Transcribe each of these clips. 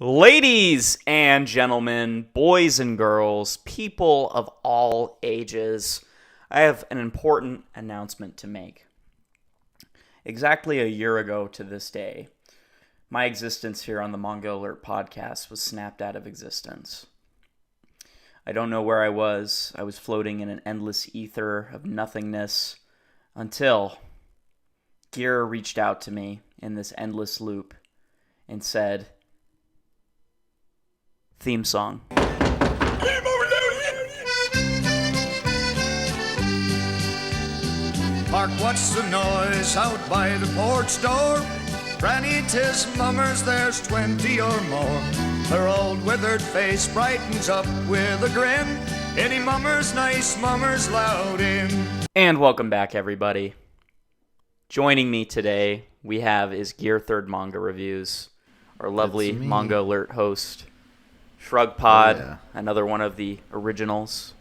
Ladies and gentlemen, boys and girls, people of all ages, I have an important announcement to make. Exactly a year ago to this day, my existence here on the Manga Alert podcast was snapped out of existence. I don't know where I was. I was floating in an endless ether of nothingness until Gear reached out to me in this endless loop and said, theme song. Mark, what's the noise out by the porch door? Granny, 'tis mummers, there's 20 or more. Her old withered face brightens up with a grin. Any mummers, nice mummers, loud in. And welcome back, everybody. Joining me today, we have is Gear Third Manga Reviews, our lovely Manga Alert host, Shrug Pod, another one of the originals,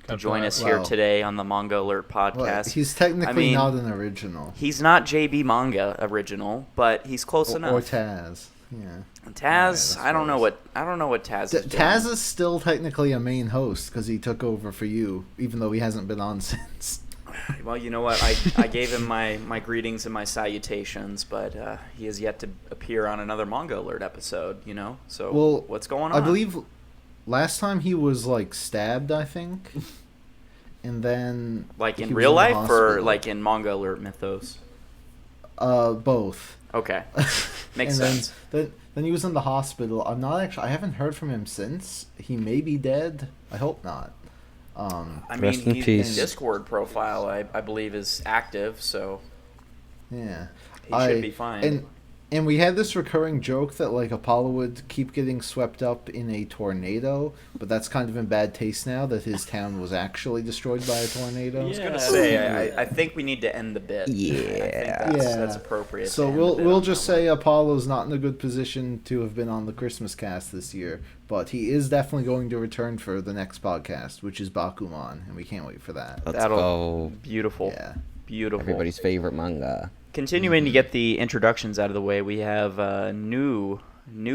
to join us here today on the Manga Alert podcast. Well, he's technically not an original. He's not JB Manga original, but he's close enough. Or Taz, yeah. Taz, I don't know what Taz is doing. Taz is still technically a main host because he took over for you, even though he hasn't been on since. Well, you know what? I gave him my greetings and my salutations, but he has yet to appear on another Manga Alert episode, you know? So, what's going on? I believe last time he was, stabbed, I think. And then... Like in real life or like in Manga Alert mythos? Both. Okay. Makes sense. Then he was in the hospital. I haven't heard from him since. He may be dead. I hope not. I mean, his Discord profile, I believe, is active, so yeah, he should be fine. And we had this recurring joke that Apollo would keep getting swept up in a tornado, but that's kind of in bad taste now that his town was actually destroyed by a tornado. I was gonna say, I think we need to end the bit. Yeah, I think that's appropriate. So we'll just say Apollo's not in a good position to have been on the Christmas cast this year, but he is definitely going to return for the next podcast, which is Bakuman, and we can't wait for that. That'll go. Beautiful. Yeah. Beautiful. Everybody's favorite manga. Continuing to get the introductions out of the way, we have new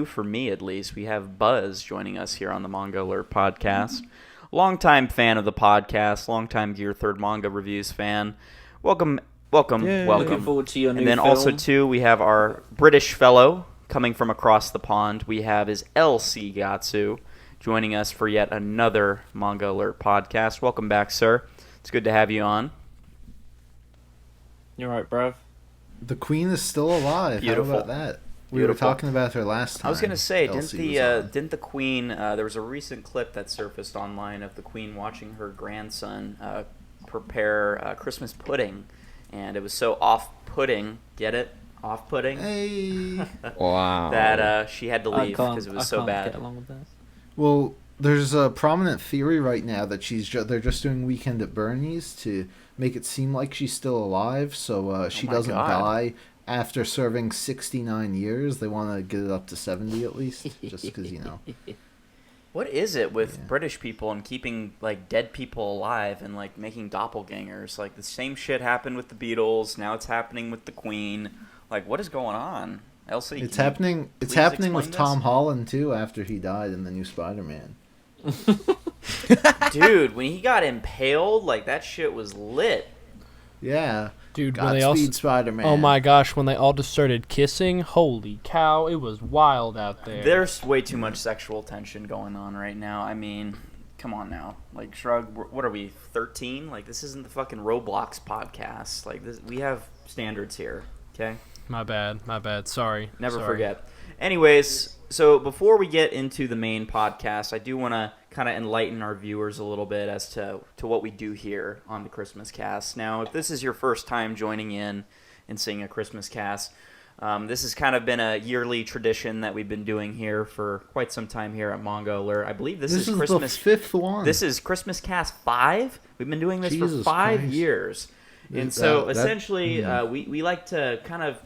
for me at least, we have Buzz joining us here on the Manga Alert podcast. Longtime fan of the podcast, longtime Gear Third Manga Reviews fan. Welcome. Looking forward to your new And then film. also, too, we have our British fellow coming from across the pond. We have is LC Gatsu joining us for yet another Manga Alert podcast. Welcome back, sir. It's good to have you on. You're right, bruv. The Queen is still alive. Beautiful. How about that? We were talking about her last time. I was going to say, Elsie didn't the Queen, there was a recent clip that surfaced online of the Queen watching her grandson prepare Christmas pudding, and it was so off-putting, get it? Off-putting? Hey. Wow. That she had to leave because it was so bad. I can't get along with that. Well, there's a prominent theory right now that they're just doing Weekend at Bernie's to make it seem like she's still alive, so she doesn't die after serving 69 years. They want to get it up to 70 at least, just because, What is it with British people and keeping dead people alive and making doppelgangers? The same shit happened with the Beatles. Now it's happening with the Queen. What is going on? Elsie, it's happening. It's happening with Tom Holland too after he died in the new Spider-Man. Dude, when he got impaled, that shit was lit. Yeah. Dude, Godspeed, Spider-Man. Oh my gosh, when they all just started kissing, holy cow, it was wild out there. There's way too much sexual tension going on right now. I mean, come on now. Shrug, what are we, 13? This isn't the fucking Roblox podcast. We have standards here, okay? My bad. Sorry. Never forget. Anyways, so before we get into the main podcast, I do want to kind of enlighten our viewers a little bit as to what we do here on the Christmas cast. Now, if this is your first time joining in and seeing a Christmas cast, this has kind of been a yearly tradition that we've been doing here for quite some time here at Manga Alert. I believe this is Christmas. The fifth one. This is Christmas Cast 5. We've been doing this for 5 years. And so essentially, we like to kind of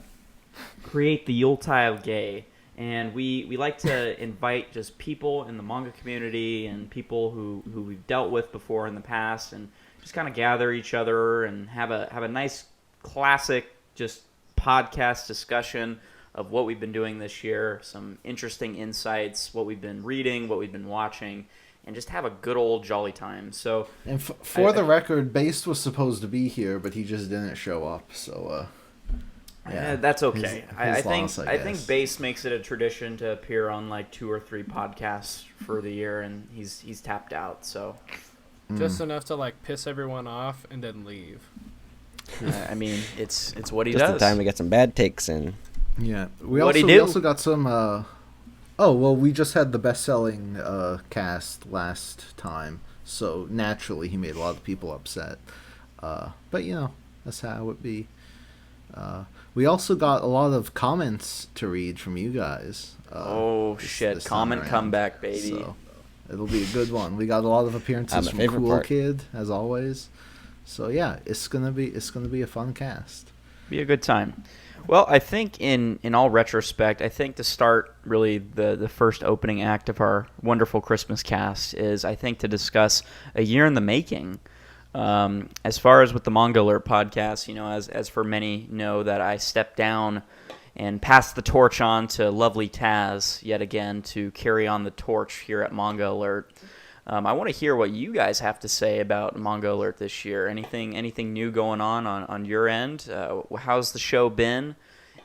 create the yuletide gay. And we like to invite just people in the manga community and people who we've dealt with before in the past, and just kind of gather each other and have a nice classic just podcast discussion of what we've been doing this year, some interesting insights, what we've been reading, what we've been watching, and just have a good old jolly time. So, and for the record, Based was supposed to be here, but he just didn't show up. So, yeah, that's okay. His loss, I think Base makes it a tradition to appear on like 2 or 3 podcasts for the year, and he's tapped out. So, just enough to like piss everyone off and then leave. I mean, it's what he Just does. the time to get some bad takes in. Yeah, We we also got some. We just had the best-selling cast last time, so naturally he made a lot of people upset. But that's how it be. We also got a lot of comments to read from you guys. This comment comeback, baby. So it'll be a good one. We got a lot of appearances from Cool Kid, as always. So yeah, it's gonna be a fun cast. Be a good time. Well, I think in all retrospect, I think to start really the first opening act of our wonderful Christmas cast is, I think, to discuss a year in the making. As far as with the Manga Alert podcast, as for many know that I stepped down and passed the torch on to lovely Taz yet again to carry on the torch here at Manga Alert. I want to hear what you guys have to say about Manga Alert this year. Anything new going on your end? How's the show been?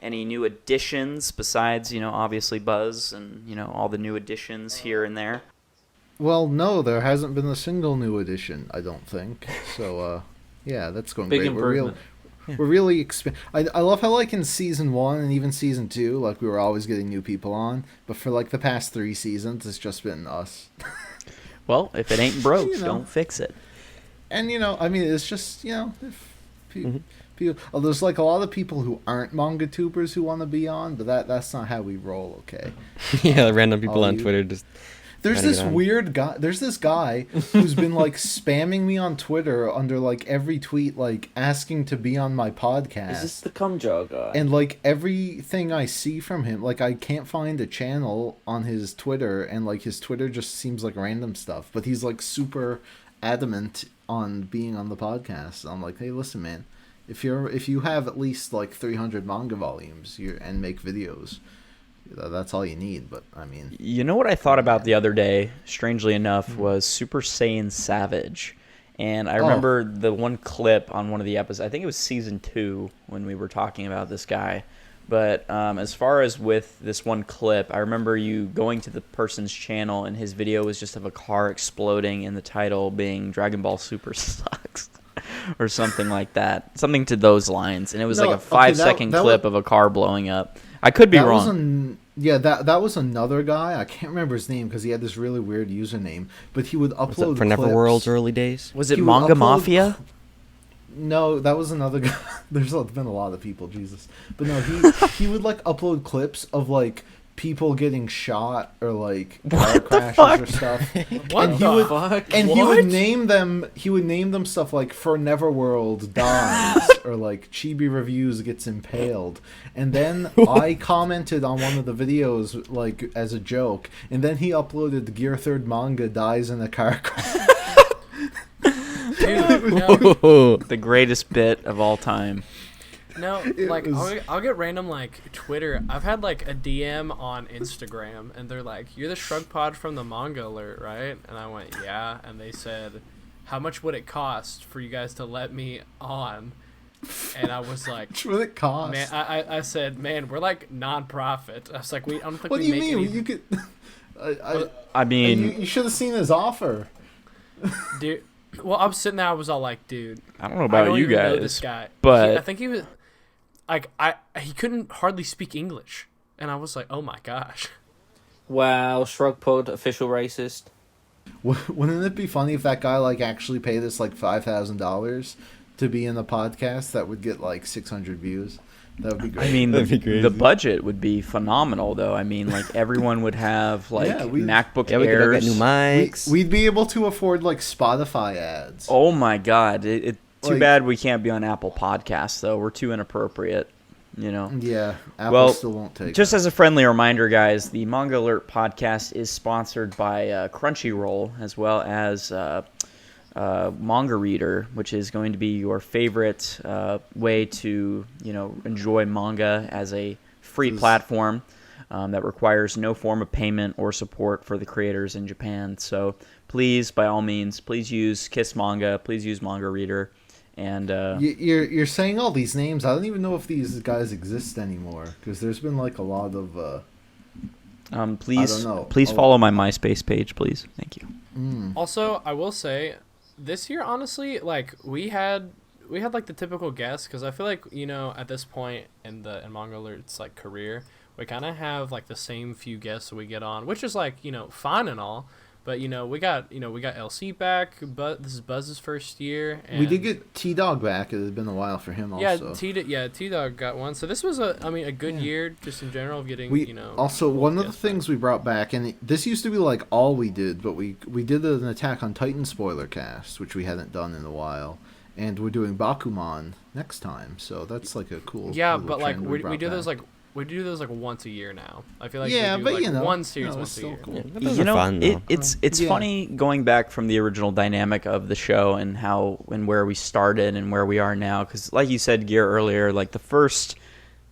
Any new additions besides, obviously Buzz and, all the new additions here and there? Well, no, there hasn't been a single new addition, I don't think. So, yeah, that's going Big great. improvement. We're really I love how, like, in Season 1 and even Season 2, like, we were always getting new people on. But for, like, the past 3 seasons, it's just been us. Well, if it ain't broke, don't fix it. And, it's just, if people, there's, like, a lot of people who aren't manga tubers who want to be on, but that's not how we roll, okay? Yeah, random people on Twitter just... There's this weird guy. There's this guy who's been like spamming me on Twitter under like every tweet, like asking to be on my podcast. Is this the cum jar guy? And like everything I see from him, like I can't find a channel on his Twitter, and like his Twitter just seems like random stuff. But he's like super adamant on being on the podcast. I'm like, hey, listen, man, if you have at least like 300 manga volumes, and make videos. That's all you need, but I mean... You know what I thought about the other day, strangely enough, was Super Saiyan Savage. And I remember the one clip on one of the episodes, I think it was Season 2, when we were talking about this guy. But as far as with this one clip, I remember you going to the person's channel, and his video was just of a car exploding, and the title being Dragon Ball Super Sucks. Or something like that. Something to those lines. And it was like a 5-second clip of a car blowing up. I could be wrong. That was another guy. I can't remember his name because he had this really weird username. But he would upload was it for Neverworld's early days? Was it Manga Mafia? No, that was another guy. There's been a lot of people, Jesus. But no, he would like upload clips of like people getting shot or like car crashes or stuff. He would name them stuff like For Neverworld Dies or like Chibi Reviews Gets Impaled. And then I commented on one of the videos like as a joke, and then he uploaded the Gear 3rd manga Dies in a car crash. Dude, the greatest bit of all time. No, like I'll get random like Twitter. I've had like a DM on Instagram, and they're like, "You're the Shrug Pod from the Manga Alert, right?" And I went, "Yeah." And they said, "How much would it cost for you guys to let me on?" And I was like, "What would it cost?" Man, I said, "Man, we're like non-profit." I was like, "I don't think what we do you make mean? any." You could. I mean, you should have seen his offer, dude. Well, I'm sitting there. I was all like, "Dude, I don't know about you guys, know this guy, but I think he was." Like he couldn't hardly speak English, and I was like, "Oh my gosh!" Wow, Shrugpod, official racist. Wouldn't it be funny if that guy like actually paid us like $5,000 to be in the podcast that would get like 600 views? That would be great. I mean, the budget would be phenomenal, though. I mean, like everyone would have like MacBook Airs. We could get new mics. We'd be able to afford like Spotify ads. Oh my God! Too bad we can't be on Apple Podcasts, though. We're too inappropriate, Yeah, Apple still won't take just that. as a friendly reminder, guys, the Manga Alert podcast is sponsored by Crunchyroll, as well as Manga Reader, which is going to be your favorite way to, enjoy manga as a free platform that requires no form of payment or support for the creators in Japan. So please, by all means, please use Kiss Manga. Please use Manga Reader. And you're saying all these names. I don't even know if these guys exist anymore because there's been like a lot of. Please follow my MySpace page, please. Thank you. Also, I will say, this year, honestly, like we had like the typical guests, because I feel like, you know, at this point in Manga Alert's like career, we kind of have like the same few guests that we get on, which is like, you know, fine and all. But, you know, we got LC back, but this is Buzz's first year. And we did get T-Dog back. It had been a while for him also. T-Dog got one. So this was a good year just in general of getting, Also, one of the things we brought back, and this used to be like all we did, but we did an Attack on Titan spoiler cast, which we hadn't done in a while. And we're doing Bakuman next time. So that's like a cool but like we do back. those like... We do those like once a year now. I feel like we do one series once a year. Cool. Those are fun, though. It's funny going back from the original dynamic of the show and how and where we started and where we are now. Because like you said, Gear, earlier, like the first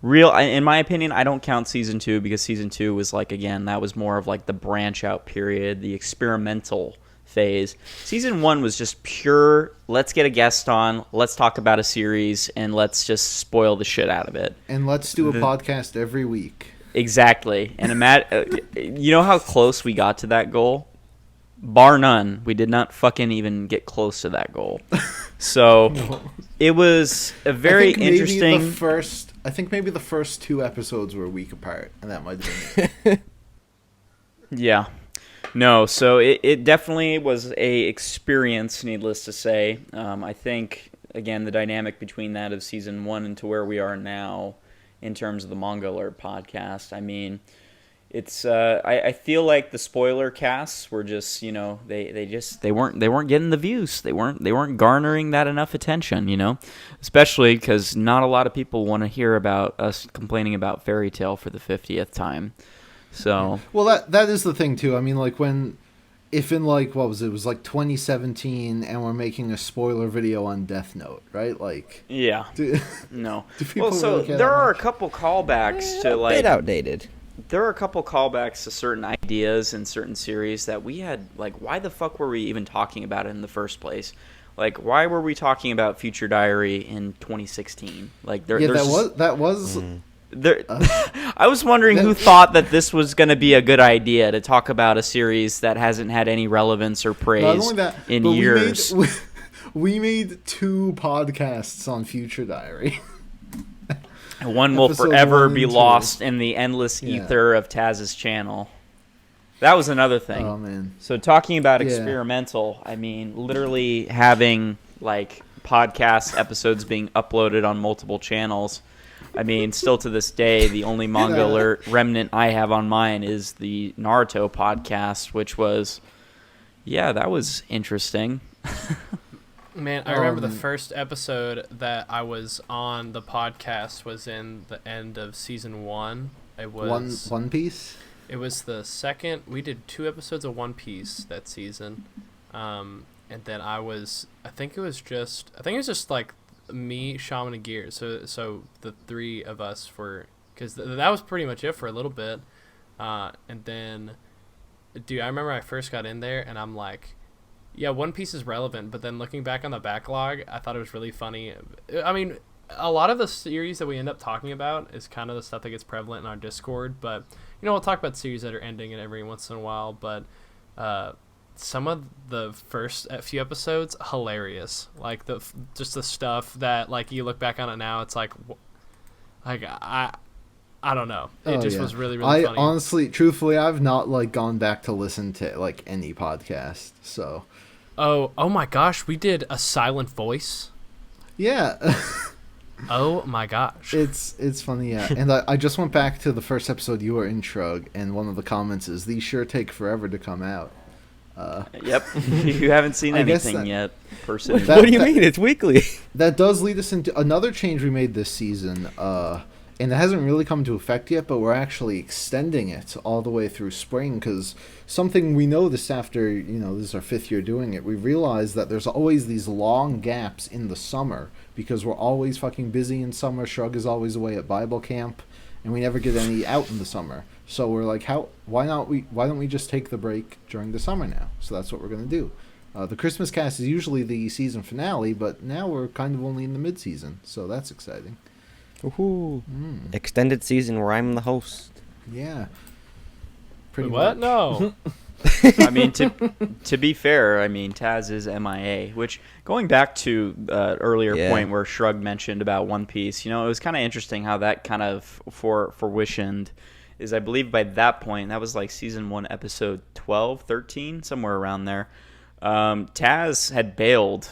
real, in my opinion, I don't count season 2 because season 2 was like, again, that was more of like the branch out period, the experimental phase. Season 1 was just pure, let's get a guest on, let's talk about a series, and let's just spoil the shit out of it. And let's do a podcast every week. Exactly. And you know how close we got to that goal? Bar none. We did not fucking even get close to that goal. So it was a very interesting... I think maybe the first 2 episodes were a week apart, and that might have been it. Yeah. No, so it definitely was a experience, needless to say. I think, again, the dynamic between that of season 1 and to where we are now in terms of the Manga Alert podcast, I mean, it's I feel like the spoiler casts were just, you know, they weren't getting the views. They weren't garnering that enough attention, you know, especially because not a lot of people want to hear about us complaining about Fairy Tail for the 50th time. So well, that is the thing too. I mean, like if in like what was it? It was like 2017, and we're making a spoiler video on Death Note, right? Like yeah, no. Well, so really there are a couple callbacks to like a bit outdated. There are a couple callbacks to certain ideas in certain series that we had like. Why the fuck were we even talking about it in the first place? Like, why were we talking about Future Diary in 2016? Like, that was. I was wondering who thought that this was going to be a good idea to talk about a series that hasn't had any relevance or praise in years. We made 2 podcasts on Future Diary. One will forever be lost in the endless ether of Taz's channel. That was another thing. Oh, man. So talking about experimental, I mean, literally having like podcast episodes being uploaded on multiple channels. I mean, still to this day, the only Manga Alert remnant I have on mine is the Naruto podcast, which was, that was interesting. Man, I remember the first episode that I was on the podcast was in the end of season 1. It was One Piece? It was the second. We did 2 episodes of One Piece that season. And then I think it was just like me, Shaman, and Gear. So the 3 of us because that was pretty much it for a little bit. And then, dude, I remember I first got in there and I'm like, yeah, One Piece is relevant, but then looking back on the backlog, I thought it was really funny. I mean, a lot of the series that we end up talking about is kind of the stuff that gets prevalent in our Discord, but, you know, we'll talk about series that are ending it every once in a while, but some of the first few episodes, hilarious. Like, just the stuff that, like, you look back on it now, it's like I don't know. It was really, really funny. Honestly, truthfully, I've not, like, gone back to listen to, like, any podcast, so... Oh my gosh, we did a silent voice. Yeah. Oh my gosh. It's funny, yeah. And I just went back to the first episode you were in, Shrug, and one of the comments is, these sure take forever to come out. Yep. You haven't seen anything yet, person. What do you mean? It's weekly. That does lead us into another change we made this season, and it hasn't really come into effect yet, but we're actually extending it all the way through spring, because something we noticed after, this is our 5th year doing it, we realized that there's always these long gaps in the summer, because we're always fucking busy in summer. Shrug is always away at Bible camp, and we never get any out in the summer. So we're like, why don't we just take the break during the summer now? So that's what we're gonna do. The Christmas cast is usually the season finale, but now we're kind of only in the mid-season, so that's exciting. Woohoo! Extended season where I'm the host. Yeah. Wait, what? much. No. I mean, to be fair, I mean, Taz is MIA, which, going back to earlier point where Shrug mentioned about One Piece, it was kind of interesting how that kind of fruitioned. Is I believe by that point, that was like season 1, episode 12, 13, somewhere around there. Taz had bailed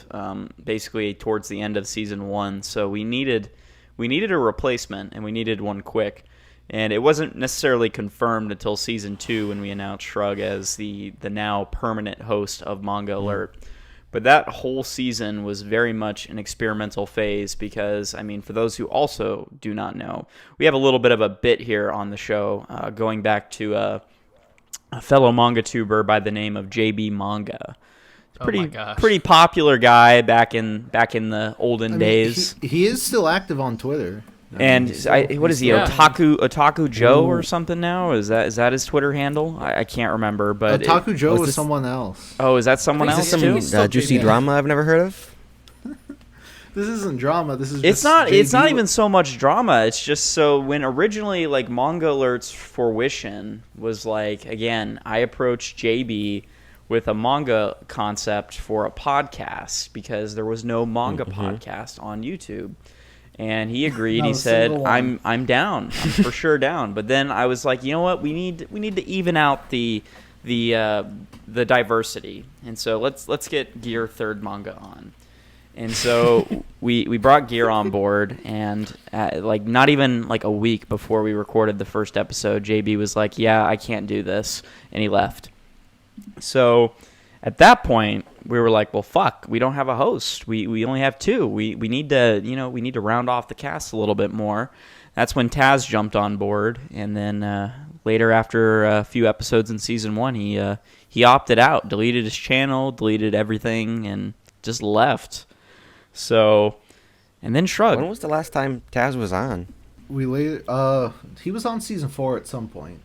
basically towards the end of season 1, so we needed a replacement, and we needed one quick. And it wasn't necessarily confirmed until season 2 when we announced Shrug as the now permanent host of Manga Alert. But that whole season was very much an experimental phase because, I mean, for those who also do not know, we have a little bit of a bit here on the show going back to a fellow manga tuber by the name of JB Manga. Pretty popular guy back in the olden days. He is still active on Twitter. And what is he? Yeah. Otaku Joe or something now? Is that his Twitter handle? I can't remember. But Otaku Joe was someone else. Oh, is that someone else too? Some juicy drama I've never heard of. This isn't drama. This is. It's not even so much drama. It's just so when originally like Manga Alert's fruition was like, again, I approached JB with a manga concept for a podcast because there was no manga podcast on YouTube. And he agreed. He said, "I'm down. I'm for sure down." But then I was like, "You know what? We need to even out the diversity." And so let's get Gear Third Manga on. And so we brought Gear on board, and like not even like a week before we recorded the first episode, JB was like, "Yeah, I can't do this," and he left. So at that point, we were like, well, fuck, we don't have a host. We only have 2. We need to round off the cast a little bit more. That's when Taz jumped on board, and then later, after a few episodes in season 1, he opted out, deleted his channel, deleted everything, and just left. So, and then Shrug. When was the last time Taz was on? He was on season 4 at some point.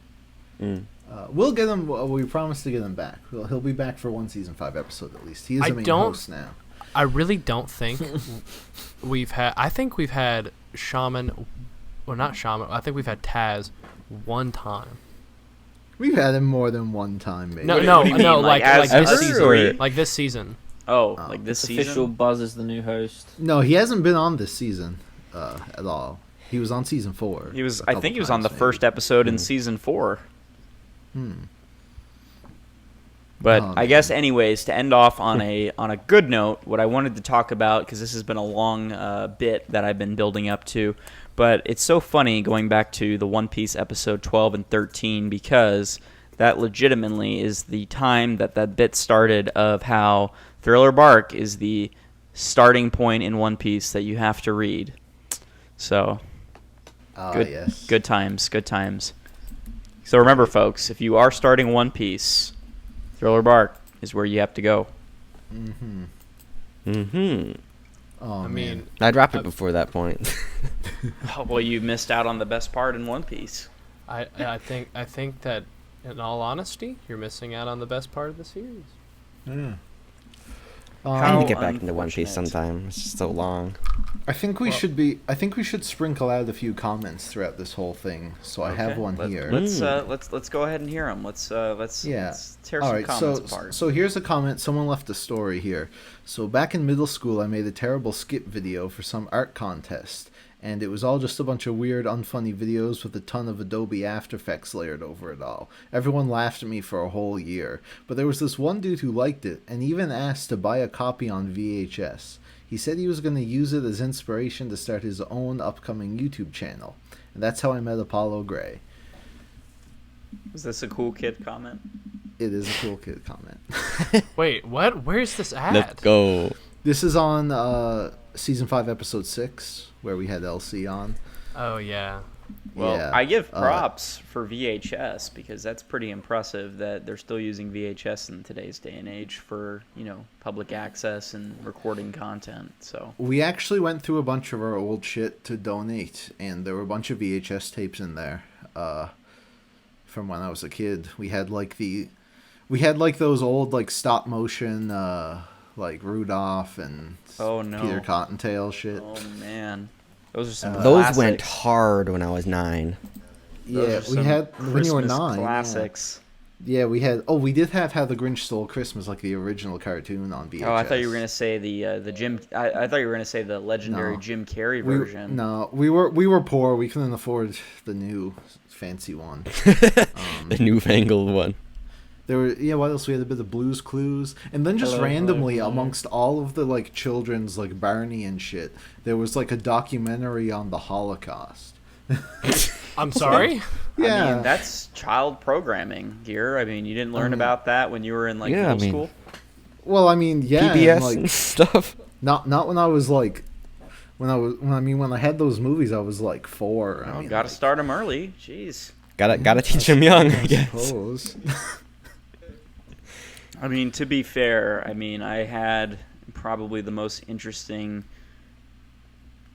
We'll get him. We promise to get him back. He'll be back for one season 5 episode at least. He is a main host now. I really don't think we've had. I think we've had Shaman, well, not Shaman. I think we've had Taz one time. We've had him more than one time, maybe. No, like this season. Like this season. Oh, like this season. Official Buzz is the new host. No, he hasn't been on this season at all. He was on season 4. He was. I think he was on the first episode in season 4. But I guess, anyways, to end off on a good note, what I wanted to talk about, because this has been a long bit that I've been building up to, but it's so funny going back to the One Piece episode 12 and 13, because that legitimately is the time that bit started of how Thriller Bark is the starting point in One Piece that you have to read. So, good times. So remember, folks, if you are starting One Piece, Thriller Bark is where you have to go. Oh, I mean, I dropped it before that point. Oh, well, you missed out on the best part in One Piece. I think that, in all honesty, you're missing out on the best part of the series. I need to get back into One Piece sometime. It's just so long. I think we should sprinkle out a few comments throughout this whole thing. So I have one here. Let's go ahead and hear them. Let's tear some comments apart. So here's a comment. Someone left a story here. So back in middle school, I made a terrible skip video for some art contest, and it was all just a bunch of weird, unfunny videos with a ton of Adobe After Effects layered over it all. Everyone laughed at me for a whole year, but there was this one dude who liked it and even asked to buy a copy on VHS. He said he was going to use it as inspiration to start his own upcoming YouTube channel. And that's how I met Apollo Gray. Is this a cool kid comment? It is a cool kid comment. Wait, what? Where's this at? Let's go. This is on season 5, episode 6, where we had LC on. Oh, yeah. Well, Yeah. I give props for VHS because that's pretty impressive that they're still using VHS in today's day and age for, public access and recording content. So We actually went through a bunch of our old shit to donate, and there were a bunch of VHS tapes in there from when I was a kid. We had those old like stop motion like Rudolph and Peter Cottontail shit. Oh man. Those are some Those classics. went hard when I was 9. Yeah, Those are we some had when you were Christmas 9. classics. Yeah, we had. Oh, we did have How the Grinch Stole Christmas, like the original cartoon on VHS. Oh, I thought you were gonna say the Jim. I thought you were gonna say the legendary No. Jim Carrey version. We were poor. We couldn't afford the new fancy one. The newfangled one. There were what else? We had a bit of Blue's Clues, and then just randomly amongst all of the like children's like Barney and shit, there was like a documentary on the Holocaust. I'm sorry. Yeah, I mean, that's child programming here. I mean, you didn't learn about that when you were in like middle school. Well, I mean, yeah, PBS and, like, and stuff. not when I was like when I had those movies, I was like 4. I mean, Gotta like, start them early. Jeez. Gotta teach them young, I guess. suppose. I mean, to be fair, I had probably the most interesting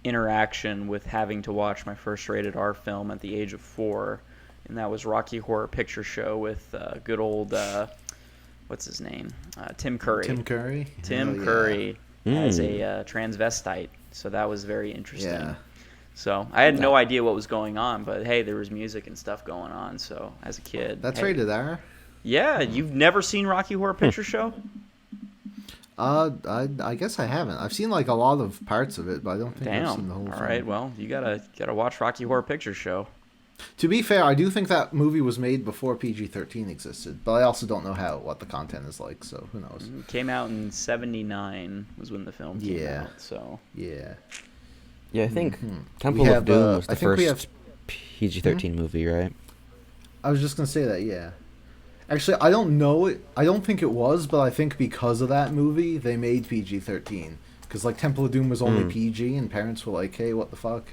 interaction with having to watch my first rated R film at the age of 4, and that was Rocky Horror Picture Show with good old what's his name, Tim Curry. Tim Curry. Tim Curry as a transvestite, so that was very interesting. Yeah. So I had no idea what was going on, but hey, there was music and stuff going on. So as a kid, That's rated R. Yeah, you've never seen Rocky Horror Picture Show? I guess I haven't. I've seen like a lot of parts of it, but I don't think I've seen the whole All thing. right, well, you gotta watch Rocky Horror Picture Show. To be fair, I do think that movie was made before PG-13 existed, but I also don't know what the content is like, so who knows. It came out in '79 was when the film came Yeah. out. So Yeah. Yeah, I think We Temple have, of Doom was I the think we first PG-13 movie, right? I was just gonna say that, yeah. Actually, I don't know it. I don't think it was, but I think because of that movie, they made PG-13. Because like Temple of Doom was only PG, and parents were like, "Hey, what the fuck?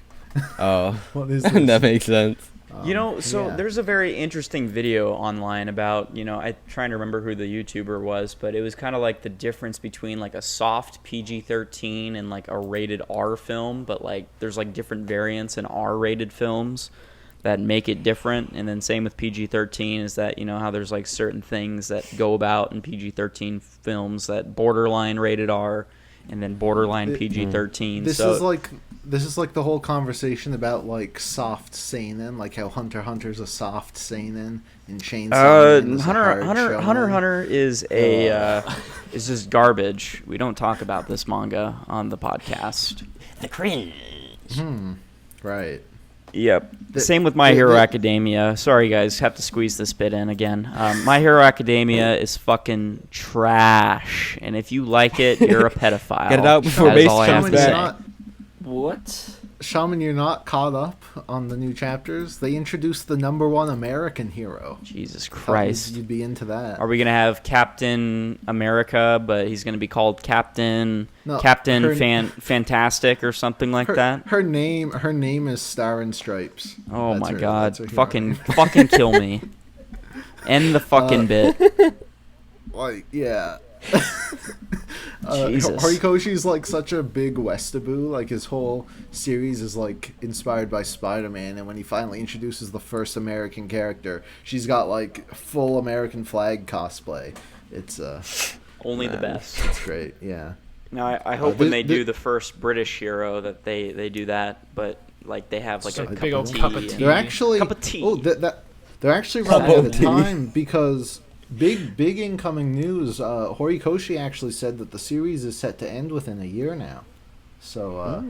Oh, What is this?" that makes sense. Yeah. There's a very interesting video online about, I'm trying to remember who the YouTuber was, but it was kind of like the difference between like a soft PG-13 and like a rated R film, but like there's like different variants in R-rated films that make it different. And then same with PG-13 is that, how there's like certain things that go about in PG-13 films that borderline rated R and then borderline PG-13. This is like the whole conversation about like soft seinen, like how Hunter x Hunter's a soft seinen and Chainsaw Man is a hard shonen. Hunter x Hunter is is just garbage. We don't talk about this manga on the podcast. The cringe. Right. Yep. Same with My Hero Academia. Sorry, guys, have to squeeze this bit in again. My Hero Academia is fucking trash, and if you like it, you're a pedophile. Get it out before That is Base all I have Shaman, to you're say. not, What? Shaman, you're not caught up on the new chapters. They introduced the #1 American hero. Jesus Thought Christ. you'd be into that. Are we gonna have Captain America, but he's gonna be called Captain No, Fantastic or something like that? Her name is Star and Stripes. Oh That's my her- God! that's her hero. Fucking kill me. End the fucking bit. Like, yeah. Jesus. Horikoshi's like such a big Westaboo. Like his whole series is like inspired by Spider-Man, and when he finally introduces the first American character, she's got like full American flag cosplay. It's Only the best. it's great. Yeah. Now I hope when they do the first British hero that they do that, but like they have like Just a a big cup old of tea. cup of and- tea. They're actually Cup of tea. Oh, they're actually Cup running out of of tea. time because big incoming news. Horikoshi actually said that the series is set to end within a year now. So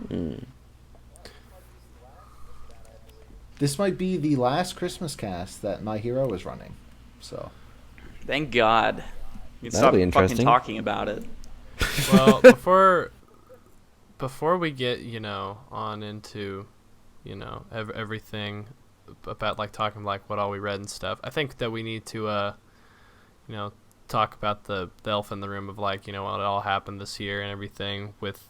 this might be the last Christmas cast that My Hero is running. So Thank God. You can That'll stop be fucking interesting. talking about it. Well, before we get on into everything about like talking like what all we read and stuff, I think that we need to talk about the elephant in the room of like what all happened this year and everything with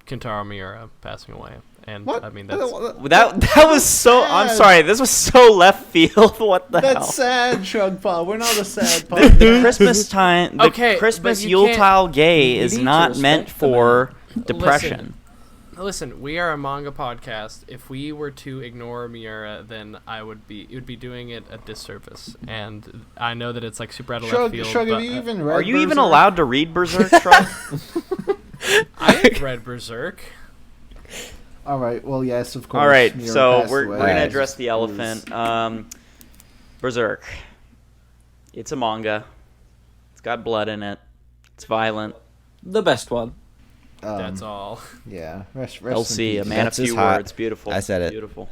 Kentaro Miura passing away. And What? I mean, that's That was so. I'm sorry. This was so left field. What the hell? That's sad, Shrug Pod. We're not a sad The podcast. Christmas time, the Okay, Christmas but you can't- Yuletide gay you is need to not respect meant the for depression. Listen, we are a manga podcast. If we were to ignore Miura, then it would be doing it a disservice. And I know that it's like super out of left field. Shrug, but have you even read Are you even Berserk? allowed to read Berserk, Shrug? I've read Berserk. All right. Well, yes, of course. All right, Miura so passed we're away. gonna Right. address the elephant. Berserk. It's a manga. It's got blood in it. It's violent. The best one. That's all. Yeah. Rest LC, in a peace. man of That's just few hot. words. Beautiful. I said it. Beautiful.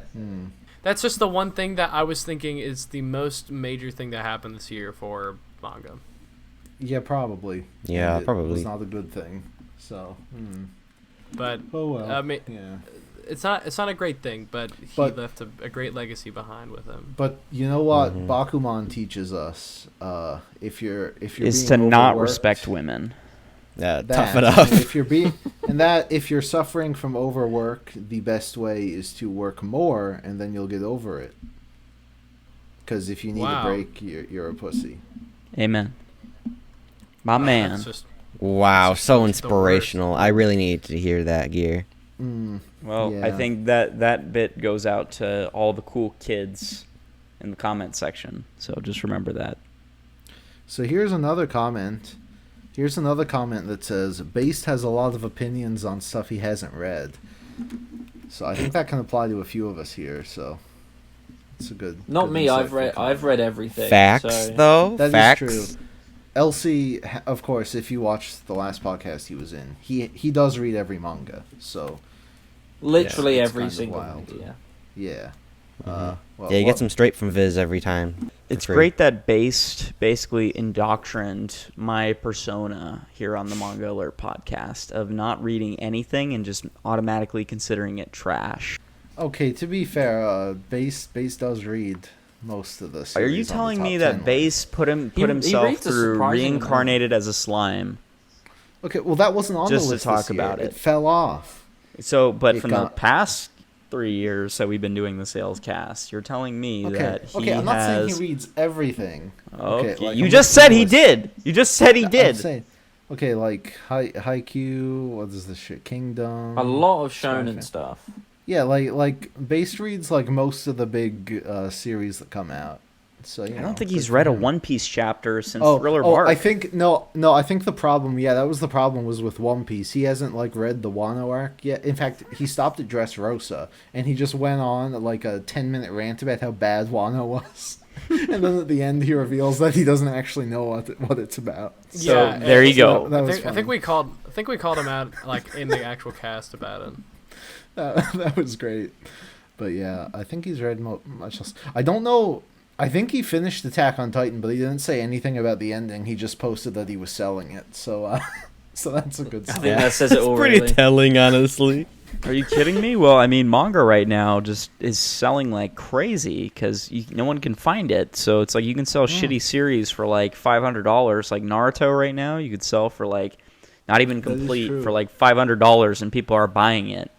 That's just the one thing that I was thinking is the most major thing that happened this year for manga. Yeah, probably. Yeah, And it probably. was not a good thing. So. But Oh well. I mean, yeah. it's not a great thing. But he But- left a great legacy behind with him. But you know what Mm-hmm. Bakuman teaches us? If you're Is being to not overworked, respect women. Yeah, that, tough it up. and if you're suffering from overwork, the best way is to work more, and then you'll get over it. Because if you need Wow. a break, you're a pussy. Amen. My man. That's just Wow, It's just so the inspirational. I really need to hear that, Gear. Well, I Yeah. think that bit goes out to all the cool kids in the comment section. So just remember that. So here's another comment. Here's another comment that says, Based has a lot of opinions on stuff he hasn't read. So I think that can apply to a few of us here, so it's a good Not good me. I've insightful read everything. Facts, so. though? That is Facts? true. LC, of course, if you watched the last podcast he was in, he does read every manga. So Literally Yeah, it's every kind of single wild. manga, yeah. Well, Yeah, you well, get some straight from Viz every time. It's For free. great that basically indoctrined my persona here on the Manga Alert podcast of not reading anything and just automatically considering it trash. Okay, to be fair, Base does read most of the Are series you on the telling top me 10 that list. Base put He himself reads a through surprising reincarnated as a slime? Okay, well that wasn't on Just the to list talk this year. about It it. fell off. So, but It from the got- past 3 years that we've been doing the sales cast, you're telling me Okay, that he okay, I'm not saying has. he reads everything. Okay, like, you I'm just looking said at he the list. did. You just said he I'm did. saying, okay, like Haikyuu, what is this shit? Kingdom. A lot of Spy shonen Fan. stuff. Yeah, like Base reads like most of the big series that come out. So you I know, don't think good he's for read a him. One Piece chapter since Oh, Thriller Bark. I think no. I think the problem, yeah, that was the problem was with One Piece. He hasn't like read the Wano arc yet. In fact, he stopped at Dressrosa and he just went on like a 10-minute rant about how bad Wano was. And then at the end, he reveals that he doesn't actually know what it's about. So Yeah, there you and- go. That I was think, I fun. think we called him out like in the actual cast about it. That was great. But yeah, I think he's read much else. I don't know. I think he finished Attack on Titan, but he didn't say anything about the ending. He just posted that he was selling it. So, so that's a good I sign. think that says it all. Pretty Really. telling, honestly. Are you kidding me? Well, I mean, manga right now just is selling like crazy because no one can find it. So it's like you can sell shitty series for like $500. Like Naruto right now, you could sell for like not even That is complete true. for like $500, and people are buying it.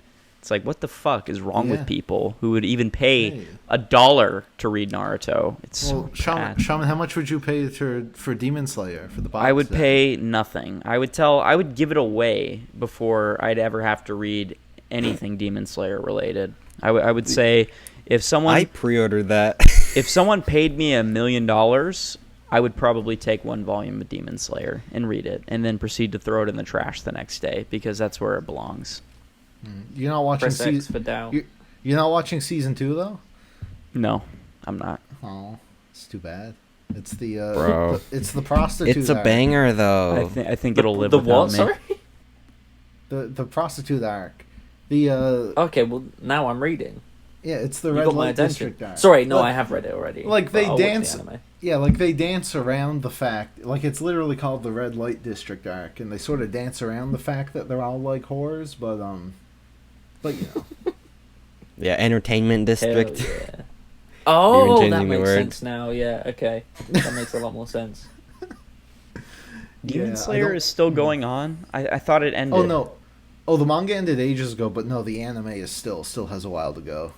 It's like, what the fuck is wrong Yeah. with people who would even pay Hey. $1 to read Naruto? It's Well, so bad. Shaman, how much would you pay for Demon Slayer for the box I would set? pay nothing. I would give it away before I'd ever have to read anything Demon Slayer related. I would say if someone I pre-ordered that. if someone paid me $1 million, I would probably take one volume of Demon Slayer and read it, and then proceed to throw it in the trash the next day because that's where it belongs. You're not watching Press X season. for down. You're not watching season 2 though. No, I'm not. Oh, it's too bad. It's the Bro. it's the prostitute. It's a arc. banger, though. I think it'll live The without what? me. Sorry. The prostitute arc. The Okay, well now I'm reading. yeah, it's the You Red got my Light attention. District arc. Sorry, no, Like- I have read it already. like, but they I'll watch the dance- anime. Yeah, like they dance around the fact, like it's literally called the Red Light District arc, and they sort of dance around the fact that they're all like whores, but you know. Yeah, entertainment Hell district. yeah. Oh, changing that the makes words. sense now. Yeah, okay, that makes a lot more sense. Demon Yeah, I Slayer don't- is still going on. I thought it ended. Oh no, Oh, the manga ended ages ago, but no, the anime is still has a while to go.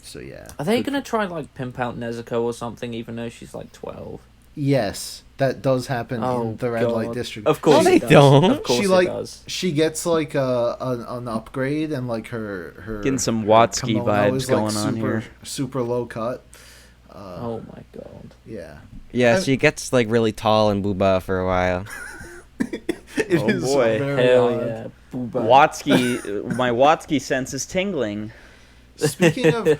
So yeah. Are they gonna try like pimp out Nezuko or something, even though she's like 12? Yes, that does happen in the red light district. Of course, No, it they does. don't. Of course, She it like does. she gets like an upgrade, and like her Getting some her Watsky kimono vibes is, like, going on here. Super low cut. Oh my god. Yeah. Yeah, she gets like really tall and booba for a while. It Oh, is boy. very Hell odd. yeah. Booba. Watsky, my Watsky sense is tingling. Speaking of,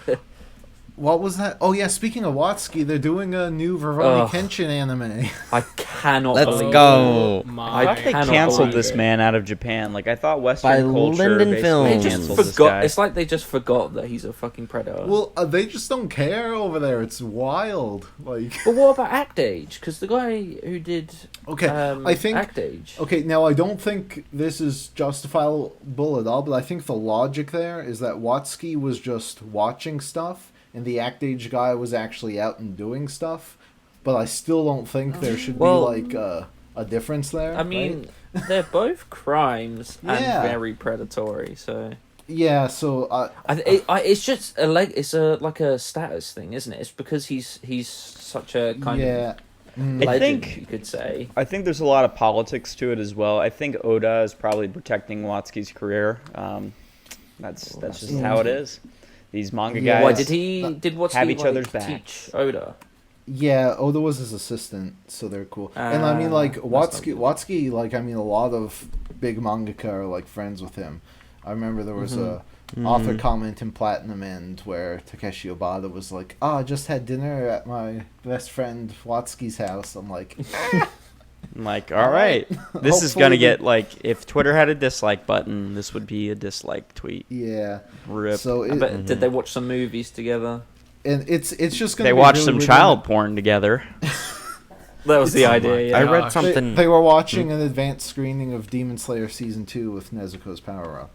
what was that? Oh yeah, speaking of Watsky, they're doing a new Rurouni Ugh. Kenshin anime. I cannot Let's believe go. it. My I thought they cannot canceled believe this it. man out of Japan. Like I thought Western By culture Linden basically Films. They just canceled this forgot. guy. It's like they just forgot that he's a fucking predator. Well, they just don't care over there. It's wild. Like, But what about Act Age? Because the guy who did okay, I think. Act Age. Okay, now I don't think this is justifiable at all, but I think the logic there is that Watsky was just watching stuff, and the Act Age guy was actually out and doing stuff. But I still don't think there should Well, be like a difference there. I mean, right? they're both crimes and Yeah. very predatory. So Yeah. So it's just it's like a status thing, isn't it? It's because he's such a kind yeah. of I legend, think- you could say. I think there's a lot of politics to it as well. I think Oda is probably protecting Watsky's career. That's just how it is. These manga Yeah. guys. Why did what's have he, each like, other's backs. teach Oda? Yeah, Oda was his assistant, so they're cool. And I mean, like That's not Watsky, good. Watsky, like I mean, a lot of big mangaka are like friends with him. I remember there was a author comment in Platinum End where Takeshi Obata was like, "Oh, I just had dinner at my best friend Watsky's house." I'm like, I'm like, all right, this is gonna Hopefully get like if Twitter had a dislike button, this would be a dislike tweet. yeah. Rip. So it, But did they watch some movies together? and it's just gonna. They be watched really some weird child when- porn together. That was the idea. I Yeah. read gosh. something. They were watching an advanced screening of Demon Slayer season 2 with Nezuko's power up.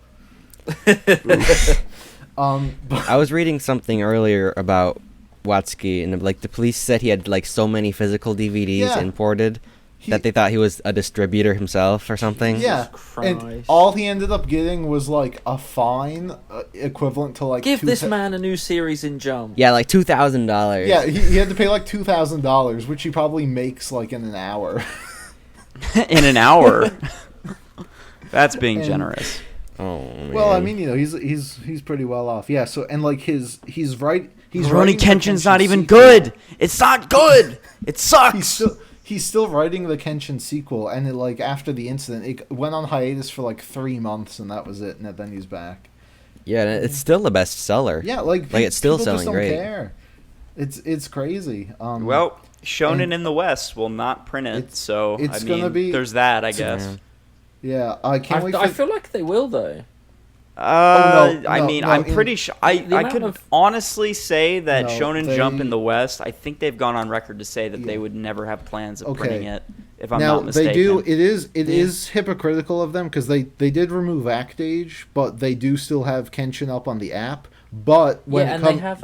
But I was reading something earlier about Watsky, and like the police said he had like so many physical DVDs Yeah. imported that they thought he was a distributor himself or something. yeah, and Christ. all he ended up getting was like a fine equivalent to like Give this 2,000 man a new series in Jump. Yeah, like $2,000. Yeah, he had to pay like $2,000, which he probably makes like in an hour. In an hour. That's being And- generous. Oh man. Well, I mean, you know, he's pretty well off. Yeah. So and like he's Rurouni writing the Kenshin's not Kenshin even sequel. good. It's not good. It sucks. He's still writing the Kenshin sequel, and it, like after the incident, it went on hiatus for like 3 months, and that was it. And then he's back. yeah, and it's still the bestseller. Yeah, like it's still people just selling don't great. care. It's crazy. Well, Shonen and- in the West will not print it, It's- so it's I mean, gonna be- there's that, I guess. yeah, I can't wait. I For, feel like they will though. I no, mean, no, I'm in- pretty sure. the I amount could of- honestly say that No, Shonen Jump in they- the West. I think they've gone on record to say that they Yeah. would never have plans of Okay. printing it. If I'm now not mistaken, they do. It is hypocritical of them because they did remove Act Age, but they do still have Kenshin up on the app. But when Yeah, it and comes, they have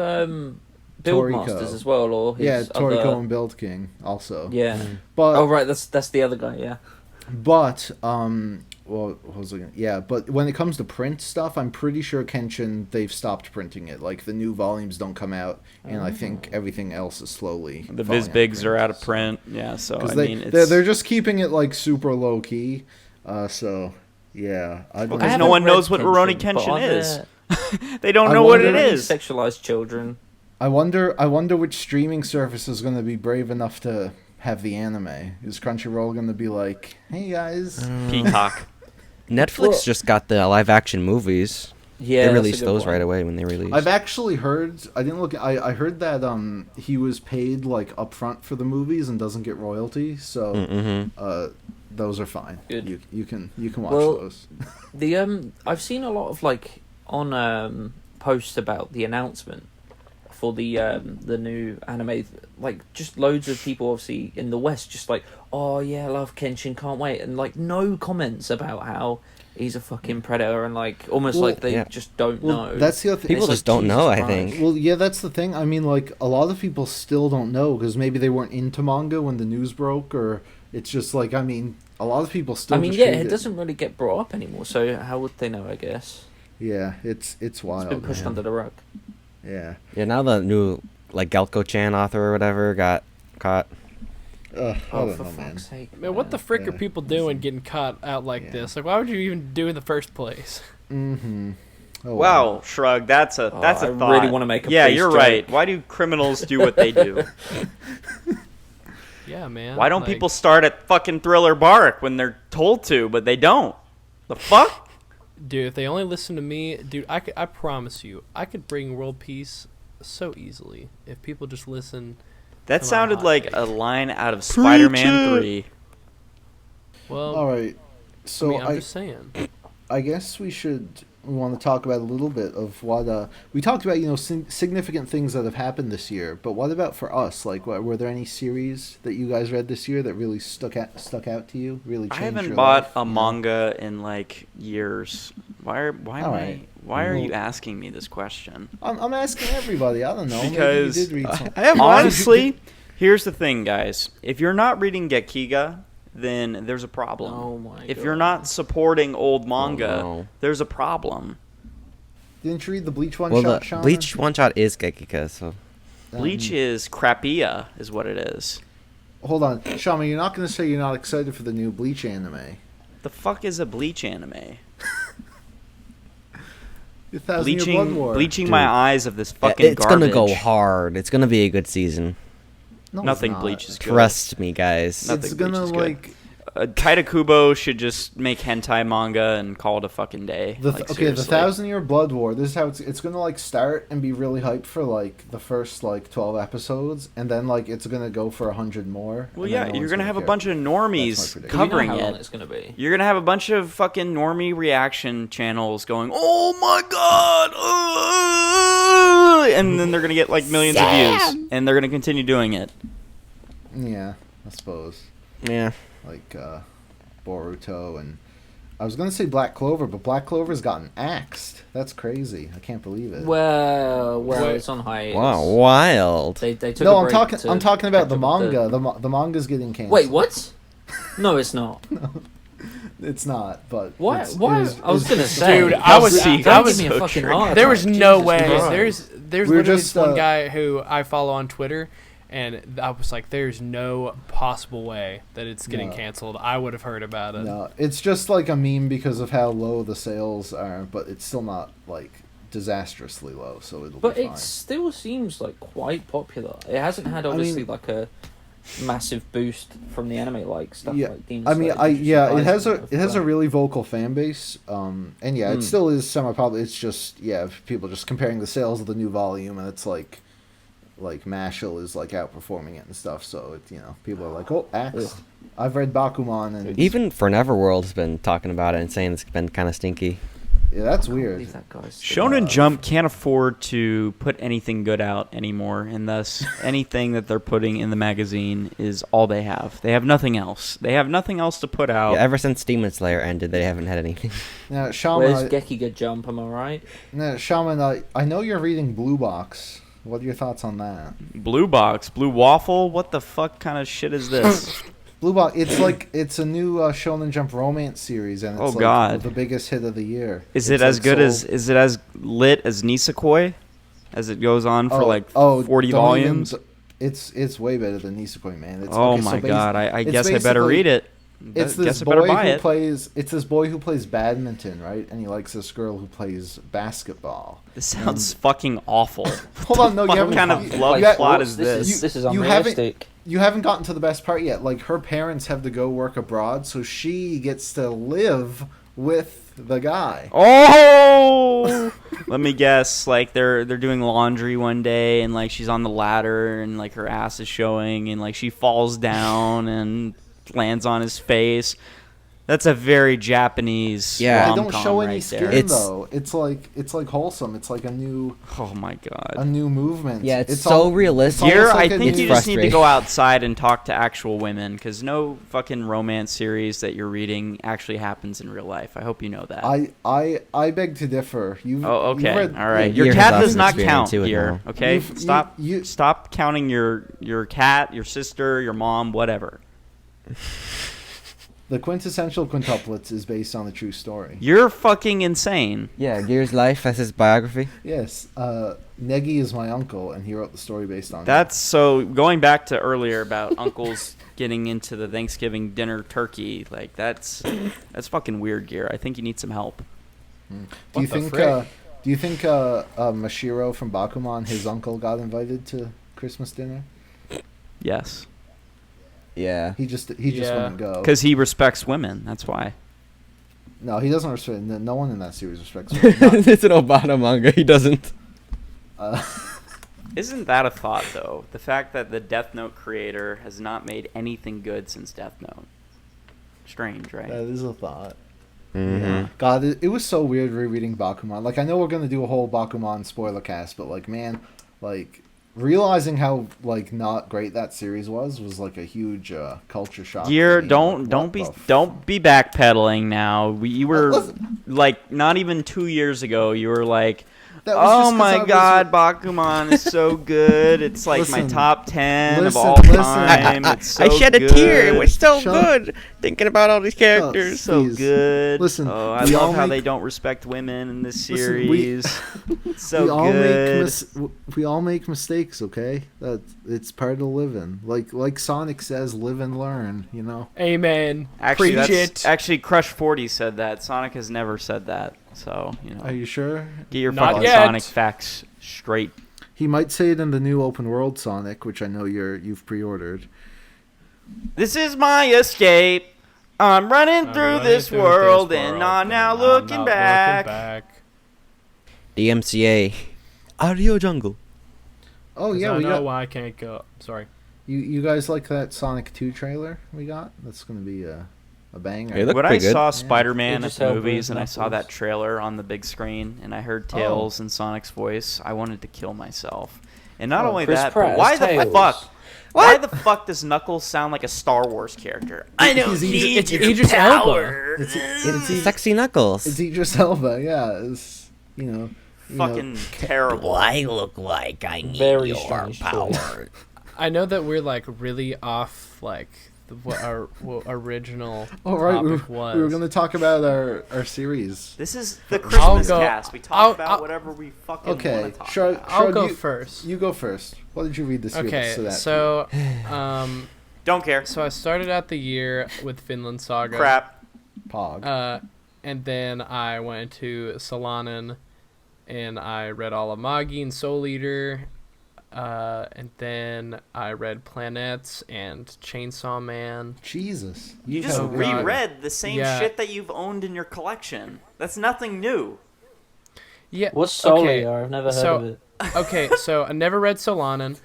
Build Toriko. Masters as well, or his yeah, Toriko other... and Build King also. Yeah. But Oh right, that's the other guy. Yeah. But well, what was I gonna, yeah, but when it comes to print stuff, I'm pretty sure Kenshin they've stopped printing it. Like the new volumes don't come out, and I think everything else is slowly. the falling Viz Bigs are out of so- print. Yeah, so I Because mean, they're just keeping it like super low key. So yeah, I don't because I no haven't one read knows what Rurouni Kenshin, but are Kenshin is. there- They don't I know what wonder it if any is. Sexualized children. I wonder which streaming service is going to be brave enough to have the anime. Is Crunchyroll going to be like, "Hey guys, Peacock. Netflix Well- just got the live action movies. Yeah, They that's a released good those one. right away when they released. I've actually heard. I didn't look. I heard that he was paid like upfront for the movies and doesn't get royalty. So Mm-hmm. those are fine. Good. You can watch Well, those. The I've seen a lot of like on posts about the announcement for the new anime, like just loads of people obviously in the West just like, oh yeah, I love Kenshin, can't wait, and like no comments about how he's a fucking predator, and like almost Well, like they yeah. just don't Well, know. that's the other thing. People It's just like, don't know, Jesus I think. Christ. Well, yeah, that's the thing. I mean, like a lot of people still don't know because maybe they weren't into manga when the news broke, or it's just like I mean, a lot of people still. I mean, just yeah, treat it doesn't really get brought up anymore. So how would they know? I guess Yeah, it's wild. it's been pushed man. under the rug. Yeah. Yeah, now the new like Galco-chan author or whatever got caught. I Oh, don't for know, man. fuck's sake! Man, what the frick are Yeah. people doing getting caught out like Yeah. this? Like, why would you even do it in the first place? Mm-hmm. Oh, Wow, Shrug, that's a I thought. really wanna make a Yeah, police you're joke. right. Why do criminals do what they do? Yeah, man. Why don't like, people start at fucking Thriller Bark when they're told to, but they don't? The fuck? Dude, if they only listen to me, dude, I promise you, I could bring world peace so easily if people just listen. That Come on, sounded hot like take. a line out of Spider-Man 3. Well, All right. So I'm just saying. I guess we want to talk about a little bit of what we talked about. Significant things that have happened this year. But what about for us? Like, were there any series that you guys read this year that really stuck out to you? Really I changed haven't your bought life, a you know? manga in like years. Why are Alright. you asking me this question? I'm asking everybody. I don't know. Because maybe you did read some. I have honestly, here's the thing, guys. If you're not reading Gekiga, then there's a problem. Oh my If God. you're not supporting old manga, no. there's a problem. Didn't you read the Bleach one Well, shot, the Sean? Bleach one shot is Gekika, so Bleach is crappia, is what it is. Hold on, Shama. You're not going to say you're not excited for the new Bleach anime. The fuck is a Bleach anime? Bleaching Bleaching my eyes of this fucking it's garbage. gonna go hard. It's gonna be a good season. No, Nothing it's not. Bleach is good. Trust me, guys. Nothing It's gonna Bleach is good. like Taita Kubo should just make hentai manga and call it a fucking day. the Like, the seriously. 1,000-Year Blood War. This is how it's gonna like start and be really hyped for like the first like 12 episodes, and then like it's gonna go for 100 more. Well, and yeah, then no you're one's gonna have a care. bunch of That's normies my prediction. Do we know covering how long it. it's gonna be? You're gonna have a bunch of fucking normie reaction channels going, "Oh my god!" and then they're gonna get like millions of views, and they're gonna continue doing it. Yeah, I suppose Yeah. like Boruto, and I was gonna say Black Clover, but Black Clover's gotten axed. That's crazy. I can't believe it. Well, Wait. it's on hiatus. Wow, wild. They took No, a I'm break talking. to I'm talking about catch the up with manga. The manga's getting canceled. Wait, what? No, it's not. It's not. But Why? it's- Why? it was- I was it's- gonna say, Dude, I was- Don't I was- give me a fucking heart There attack. was no Jesus way. Christ. There's We were literally just, this one guy who I follow on Twitter, and I was like, "There's no possible way that it's getting No. canceled." I would have heard about it. No, it's just like a meme because of how low the sales are, but it's still not like disastrously low, so it'll But be it fine. still seems like quite popular. It hasn't had obviously like a massive boost from the anime like stuff Yeah, like Demon I mean, Slayer, which is it has surprising, it has a but- really vocal fan base, and yeah, it still is semi-popular. It's just people just comparing the sales of the new volume, and it's like Mashal is like outperforming it and stuff. So people are like, oh, axed. I've read Bakuman, and Even for Neverworld's been talking about it and saying it's been kind of stinky. yeah, that's I can't weird. believe that guy's Shonen Jump can't afford to put anything good out anymore, and thus anything that they're putting in the magazine is all they have. They have nothing else. They have nothing else to put out. Yeah, ever since Demon Slayer ended, they haven't had anything. Now, Shaman, Where's Gekiga Jump? Am I right? I know you're reading Blue Box. What are your thoughts on that? Blue Box, Blue Waffle. What the fuck kind of shit is this? Blue Box, it's a new Shonen Jump romance series, and it's Oh, God. the biggest hit of the year. Is It's, it as like, good sold- is it as lit as Nisekoi? As it goes on for 40 don't volumes? even- it's way better than Nisekoi, man. It's, Oh okay, so my basi- god! I it's guess I better basically- read it. It's guess this I better boy buy who it. plays. It's this boy who plays badminton, right? And he likes this girl who plays basketball. This sounds fucking awful. Hold on, no, you What haven't. kind of you- love you ha- plot is This this? is You haven't- unrealistic. You haven't gotten to the best part yet. Like, her parents have to go work abroad, so she gets to live with the guy. Oh! Let me guess. Like they're doing laundry one day, and like she's on the ladder, and like her ass is showing, and like she falls down and lands on his face. That's a very Japanese Yeah. They don't rom-com show any right skin there. It's- though. It's like wholesome. It's like a new Oh my god. movement. Yeah, it's so all- realistic. it's Here, almost like I a think new- you just need to frustrating. go outside and talk to actual women, because no fucking romance series that you're reading actually happens in real life. I hope you know that. I beg to differ. You. Oh, okay. Read, All right. yeah, Your Years cat of does not experience count too, here. now. Okay. You've- Stop. you- Stop counting your cat, your sister, your mom, whatever. The quintessential quintuplets is based on a true story. You're fucking insane. Yeah, Gear's life as his biography. Yes, Negi is my uncle, and he wrote the story based on That's so. Going back to earlier about uncles getting into the Thanksgiving dinner turkey, like that's fucking weird, Gear. I think you need some help. Do you think? Do you think Mashiro from Bakuman, his uncle, got invited to Christmas dinner? Yes, Yeah. He just wouldn't go. because he respects women. That's why. No, he doesn't respect. No one in that series respects women. It's an Obata manga. He doesn't. Isn't that a thought, though? The fact that the Death Note creator has not made anything good since Death Note. Strange, right? That is a thought. Mm-hmm. Yeah. God, it was so weird rereading Bakuman. Like, I know we're gonna do a whole Bakuman spoiler cast, but like, man, like realizing how like not great that series was like a huge culture shock. Gear, for me. don't be backpedaling now. You were Listen. like not even 2 years ago. You were like, That was oh just 'cause my I was- god, Bakuman is so good. It's like my Listen. top 10 of Listen, all listen. time. It's so I shed a good. tear. It was so Shut up. good thinking about all these characters. So Please. good. Listen, oh, I we love all how make- they don't respect women in this Listen, we- series. It's so we all good. we all make mistakes, okay? That it's part of living. Like Sonic says, live and learn. You know. Amen. Actually, Preach that's it. actually Crush 40 said that. Sonic has never said that. So Are you sure? get your Not fucking yet. Sonic facts straight. He might say it in the new open world Sonic, which I know you've pre-ordered. This is my escape. I'm running I'm through running this through world this and world, not now and I'm looking not back. DMCA. Audio Jungle. Oh 'Cause yeah, I we know got why I can't go. Sorry. you guys like that Sonic 2 trailer we got? That's gonna be a banger. Hey, look When I pretty good. saw Yeah. Spider-Man They at just the have movies those and I saw knuckles. that trailer on the big screen and I heard Tails and Sonic's voice, I wanted to kill myself. And not only Chris that, Pratt but why as the Tails. fuck? Why the fuck does Knuckles sound like a Star Wars character? I don't He's need it's your Idris Elba. power. It's Sexy Knuckles. It's Idris Elba, yeah. It's Fucking terrible. I look like I need Very your strange power. I know that we're like really off like what our original all right. topic was. We were gonna talk about our series. This is the Christmas go- cast. We talk I'll- about I'll- whatever we fucking Okay, want to talk Shrug, about. I'll go you, first. You go first. What did you read this week? Okay, that so Don't care. so I started out the year with Finland Saga. Crap. Pog. And then I went to Solanin, and I read all of Magi and Soul Eater. And then I read Planets and Chainsaw Man. Jesus, You just have reread the same Yeah. shit that you've owned in your collection. That's nothing new. Yeah. What's Soul okay, Eater? I've never heard so- of it. Okay, so I never read Solanin.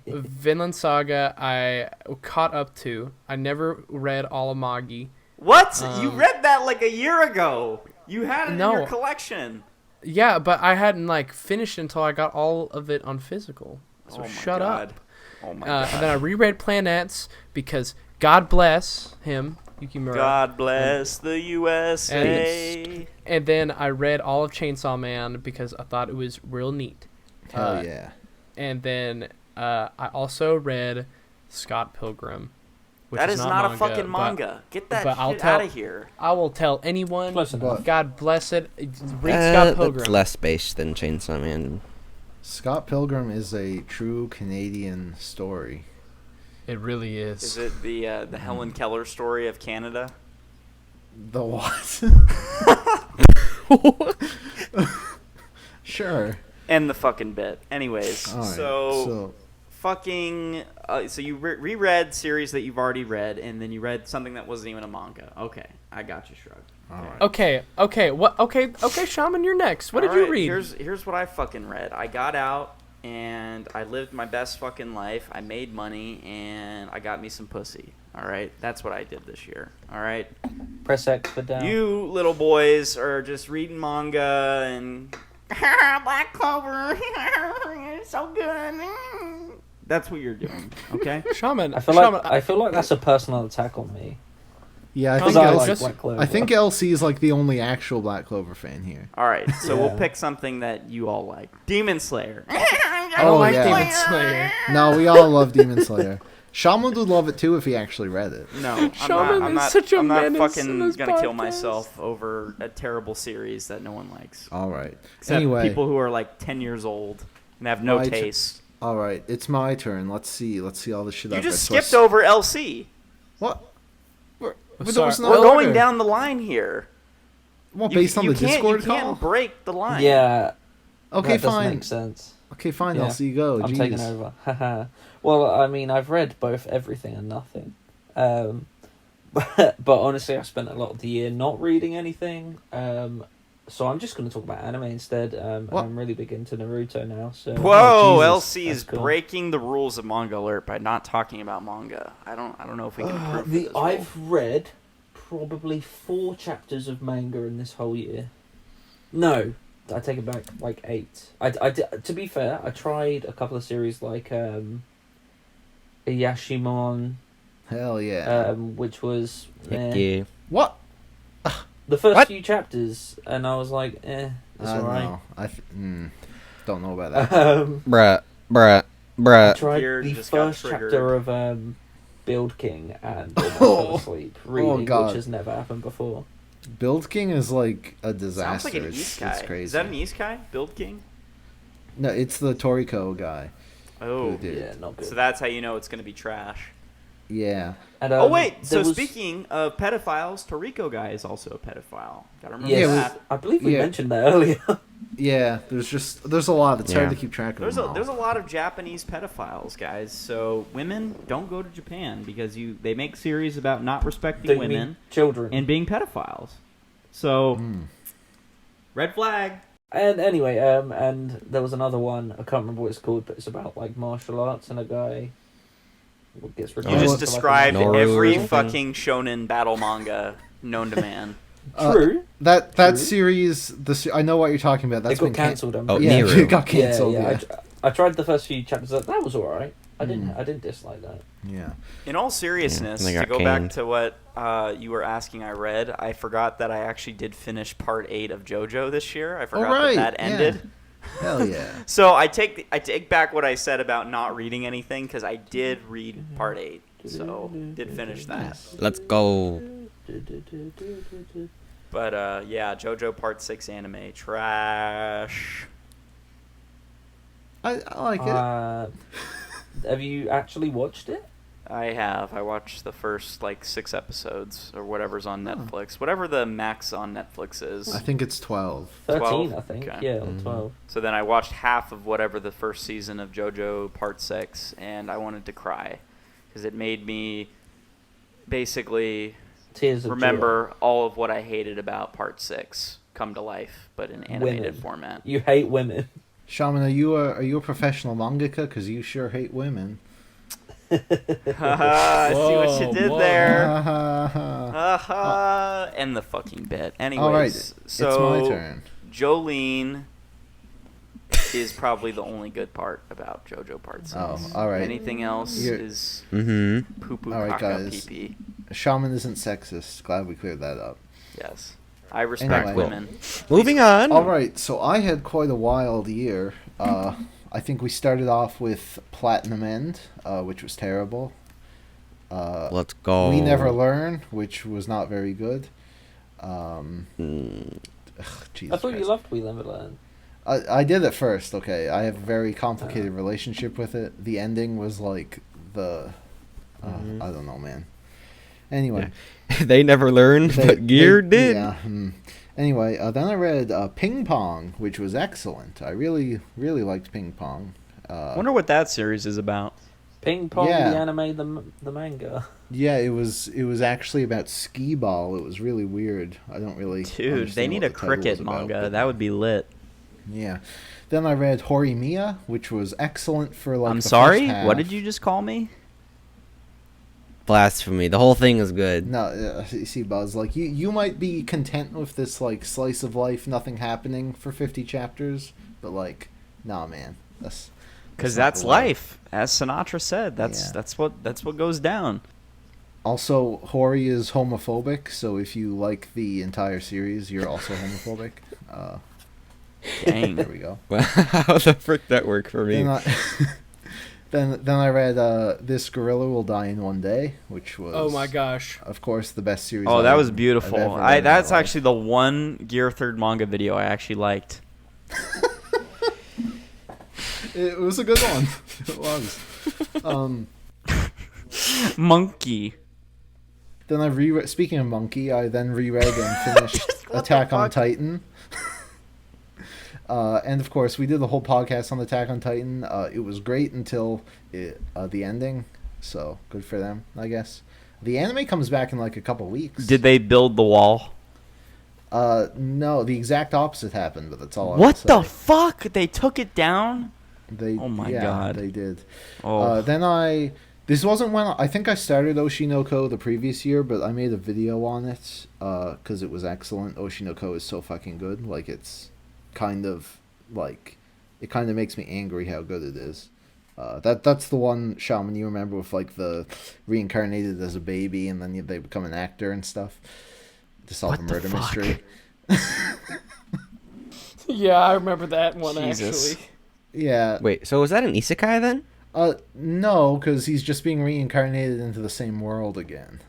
Vinland Saga I caught up to. I never read all of Magi. What? You read that like a year ago. You had it in No. your collection. Yeah, but I hadn't like finished until I got all of it on physical. So Oh my shut God. up. Oh my god. And then I reread Planets because God bless him, Yukimura. God bless the USA. And then I read all of Chainsaw Man because I thought it was real neat. Hell yeah. And then I also read Scott Pilgrim. Which That is not a manga, fucking but manga. Get that but I'll shit tell- out of here. I will tell anyone. Close enough. God bless it. Read Scott Pilgrim. That's less based than Chainsaw Man. Scott Pilgrim is a true Canadian story. It really is. Is it the Helen Keller story of Canada? The what? Sure. And the fucking bit. Anyways, All right. so fucking so you reread series that you've already read, and then you read something that wasn't even a manga. Okay, I got you, Shrug. all right. Okay. What? Okay, Shaman, you're next. What did you Alright, read? Here's what I fucking read. I got out and I lived my best fucking life. I made money and I got me some pussy. All right, that's what I did this year. All right, Press X for down. you little boys are just reading manga and Black Clover, so good. That's what you're doing, okay? Shaman. I feel Shaman, like I feel like that's a personal attack on me. Yeah, I Because think I I was like LC, just- Black Clover. I think LC is like the only actual Black Clover fan here. All right, so we'll Yeah. pick something that you all like. Demon Slayer. I Oh, don't like yeah. Demon Slayer. No, we all love Demon Slayer. Shaman would love it too if he actually read it. No, Shaman I'm is not. such a I'm not menace in fucking this gonna kill podcast. myself over a terrible series that no one likes. All right. Except Anyway, people who are like 10 years old and have no My tur- taste. all right, it's my turn. Let's see all the shit You I've just read. skipped over LC. What? There sorry. was no We're going order. down the line here. Well, based on the Discord you can't call. break the line. Yeah. Okay, that does fine. make sense. Okay, fine. Yeah. I'll see you go. I'm Jeez. taking over. Haha. Well, I mean, I've read both Everything and Nothing. But honestly, I spent a lot of the year not reading anything. So I'm just going to talk about anime instead. What? I'm really big into Naruto now. So Whoa, Jesus. LC is That's cool. breaking the rules of Manga Alert by not talking about manga. I don't know if we can prove this rule. I've read probably 4 chapters of manga in this whole year. No, I take it back, like 8. To be fair, I tried a couple of series like Yashimon, Hell yeah. which was Heck eh. yeah. What? The first What? few chapters, and I was like, it's I don't alright. know. Don't know about that. Bruh. I tried Gear the just got first triggered. chapter of Build King and almost fell asleep reading, God. which has never happened before. Build King is like a Sounds disaster. like an it's Isekai. crazy. Is that an Isekai? Build King? No, it's the Toriko guy. Oh, Who did. Yeah, not good. so that's how you know it's going to be trash. Yeah. And, Oh wait, there so was- speaking of pedophiles, Toriko guy is also a pedophile. Gotta remember Yes, that. I believe we Yeah. mentioned that earlier. Yeah, there's a lot. It's Yeah. hard to keep track of There's them a all. there's a lot of Japanese pedophiles, guys. So women don't go to Japan because they make series about not respecting Do you mean women children. and being pedophiles. So Mm. red flag. And anyway, and there was another one. I can't remember what it's called, but it's about like martial arts and a guy gets You recruited just for, like, described Naruto every or something? fucking shonen battle manga known to man. True. That True. series, I know what you're talking about. That's it got been cancelled. Oh, Yeah, Nero. it got cancelled. Yeah, Yeah, I tried the first few chapters. That was alright. I didn't. Mm. I didn't dislike that. yeah. In all seriousness, Yeah, they to got go canned. back to what you were asking, I read. I forgot that I actually did finish part 8 of JoJo this year. I forgot right, that yeah. ended. Hell yeah. So I take back what I said about not reading anything because I did read part 8. So did finish that. Let's go. But yeah, JoJo Part 6 anime trash. I like it. Have you actually watched it? I have. I watched the first like 6 episodes or whatever's on Netflix. Whatever the max on Netflix is. I think it's 12. 13, 12? I think. Okay. Yeah, or Mhm. 12. So then I watched half of whatever the first season of JoJo Part 6 and I wanted to cry because it made me basically Tears of remember all of what I hated about Part 6 come to life, but in animated Women. format. Joy. You hate women. Shaman, are you a professional mangaka? Because you sure hate women. Haha, I see what you Whoa, did whoa. there. Haha. Haha, end the fucking bit. Anyways, All right, so it's my turn. Jolene is probably the only good part about JoJo Part 6. Oh, all right. Anything else You're- is Mm-hmm. poo poo All right, caca guys. pee pee. Shaman isn't sexist. Glad we cleared that up. Yes. I respect Anyway. women. Moving on. All right, so I had quite a wild year. I think we started off with Platinum End, which was terrible. Let's go. We Never Learn, which was not very good. Mm. Jesus I thought you Christ. loved We Never Learn. I did at first, okay. I have a very complicated relationship with it. The ending was like the... Mhm. I don't know, man. Anyway. They never learned, but Gear did. Yeah. Anyway, then I read Ping Pong, which was excellent. I really, really liked Ping Pong. Wonder what that series is about. Ping Pong, Yeah. the anime, the manga. Yeah, it was actually about skee ball. It was really weird. I don't really Dude, they understand need what a the title was cricket about, manga. but- That would be lit. Yeah. Then I read Horimiya, which was excellent for like I'm the sorry? first half. What did you just call me? Blasphemy. The whole thing is good. No, you see, Buzz, like you might be content with this like slice of life, nothing happening for 50 chapters, but like, nah, man, Because not that's the way. life, as Sinatra said. Yeah. That's what goes down. Also, Hori is homophobic, so if you like the entire series, you're also homophobic. There Dang. we go. How the frick that work for me? Then I, Then I read This Gorilla Will Die in One Day, which was, Oh my gosh. of course, the best series. Oh, that was I've beautiful. ever read in my That's life. actually the one Gear Third manga video I actually liked. It was a good one. It was. Monkey. Then I reread. Speaking of Monkey, I then reread and finished Attack on Titan. And of course, we did the whole podcast on Attack on Titan. It was great until the ending. So good for them, I guess. The anime comes back in like a couple weeks. Did they build the wall? No, the exact opposite happened, but that's all. What I the would say. fuck? They took it down? Oh my God. they did. Oh. Then this wasn't when I think I started Oshinoko the previous year, but I made a video on it because it was excellent. Oshinoko is so fucking good. Like it kind of makes me angry how good it is. That's the one, Shaman, you remember, with like the reincarnated as a baby and then they become an actor and stuff to solve a murder mystery. Yeah, I remember that one Jesus. actually. Yeah. Wait, so was that an isekai then? No, because he's just being reincarnated into the same world again.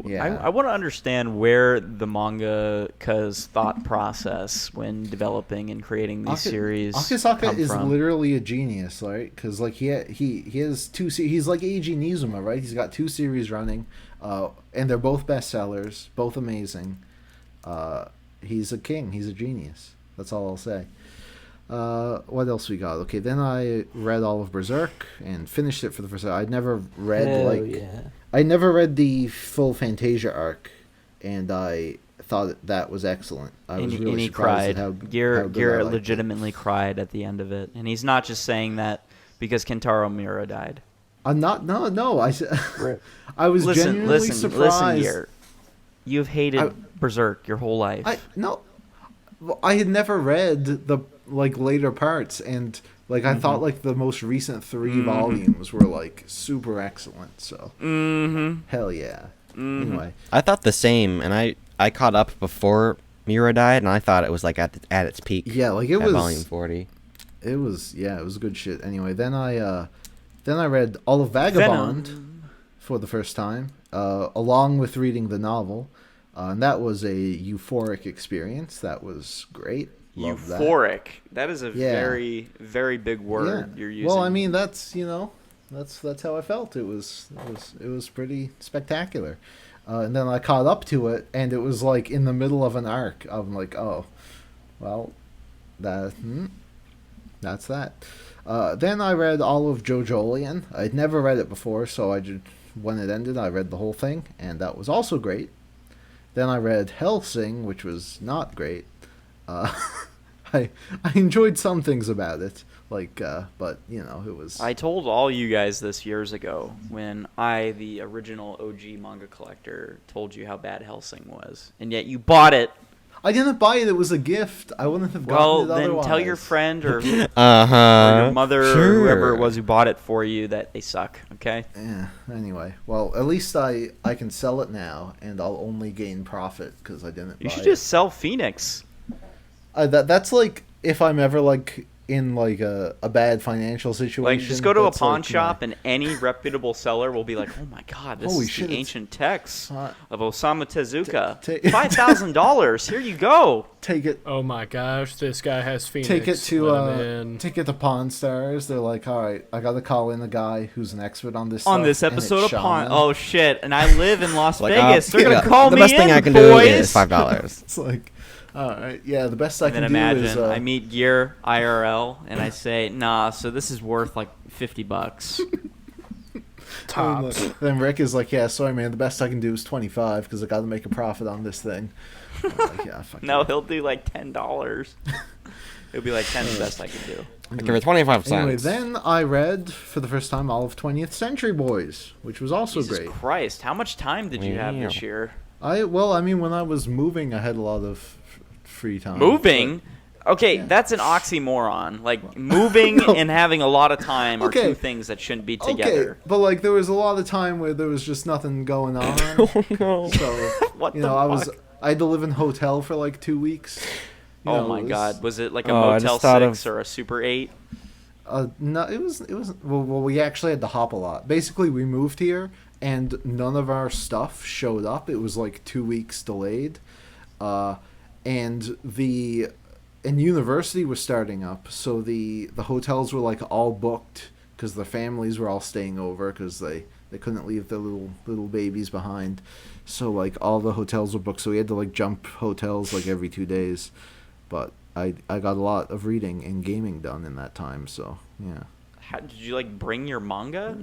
Yeah. I want to understand where the mangaka's thought process when developing and creating these series Akasaka come is from. literally a genius, right? Because like he has two. He's like Eiji Nizuma, right? He's got 2 series running, and they're both bestsellers, both amazing. He's a king. He's a genius. That's all I'll say. What else we got? Okay, then I read all of Berserk and finished it for the first time. I'd never read I never read the full Fantasia arc, and I thought that was excellent. I was really and he surprised cried. at how Gear good I liked it. legitimately cried at the end of it, and he's not just saying that because Kentaro Miura died. I'm not. No. I was genuinely Listen, surprised. Gear. You've hated Berserk your whole life. I had never read the later parts, and I thought the most recent 3 volumes were super excellent. So hell yeah. Anyway, I thought the same, and I caught up before Miura died, and I thought it was at its peak. yeah, it at was volume 40. It was good shit. Anyway, then I read all of Vagabond for the first time, along with reading the novel, and that was a euphoric experience. That was great. Love Euphoric. That is a Yeah. very, very big word you're using. Well, I mean that's that's how I felt. It was pretty spectacular. And then I caught up to it, and it was in the middle of an arc. I'm like, oh, well, that's that. Then I read all of JoJolion. I'd never read it before, so when it ended, I read the whole thing, and that was also great. Then I read Hellsing, which was not great. I enjoyed some things about it, but it was. I told all you guys this years ago when I, the original OG manga collector, told you how bad Hellsing was, and yet you bought it. I didn't buy it. It was a gift. I wouldn't have gotten Well, it then otherwise. tell your friend or, or Uh-huh. your mother or whoever it was who bought it for you that they suck. Okay. Yeah. Anyway, well, at least I can sell it now, and I'll only gain profit because I didn't. You buy should it. just sell Phoenix. That's if I'm ever in a bad financial situation. Just go to a that's, pawn shop and any reputable seller will be like, "Oh my God, this Holy is shit, the it's ancient text hot. of Osamu Tezuka. Ta- $5,000. Here you go." take it. Oh my gosh, this guy has Phoenix. Take it to Let him in. take it to Pawn Stars. They're like, all right, I got to call in a guy who's an expert on this. On stuff, this and episode it's of Pawn. Shaman. Oh shit! And I live in Las Vegas. They're yeah, gonna call the me best thing in, I can boys. do is $5. It's like, all right, yeah, the best I And can then do imagine is I meet Gear IRL and I say, "Nah, so this is worth like $50." Tops. Then Rick is like, yeah, sorry, man, the best I can do is 25 because I got to make a profit on this thing. I'm like, yeah, fuck No, it. he'll do like $10. It'll be like 10 the best I can do. I give her 25 cents. Anyway, then I read for the first time all of 20th Century Boys, which was also Jesus great. Christ, how much time did you have this year? When I was moving, I had a lot of free time. Moving? Okay, that's an oxymoron. Like, moving and having a lot of time are Okay. two things that shouldn't be Okay, together. but there was a lot of time where there was just nothing going on. Oh, no. So What the I fuck? had to live in a hotel for 2 weeks. Oh my god, was it like a Oh, I Motel just thought 6 of- or a Super 8? No, it was well, we actually had to hop a lot. Basically, we moved here and none of our stuff showed up. It was like 2 weeks delayed, and university was starting up, so the hotels were like all booked because the families were all staying over because they couldn't leave their little babies behind. So like all the hotels were booked, so we had to like jump hotels like every 2 days. But I got a lot of reading and gaming done in that time, so yeah. How, did you like bring your manga?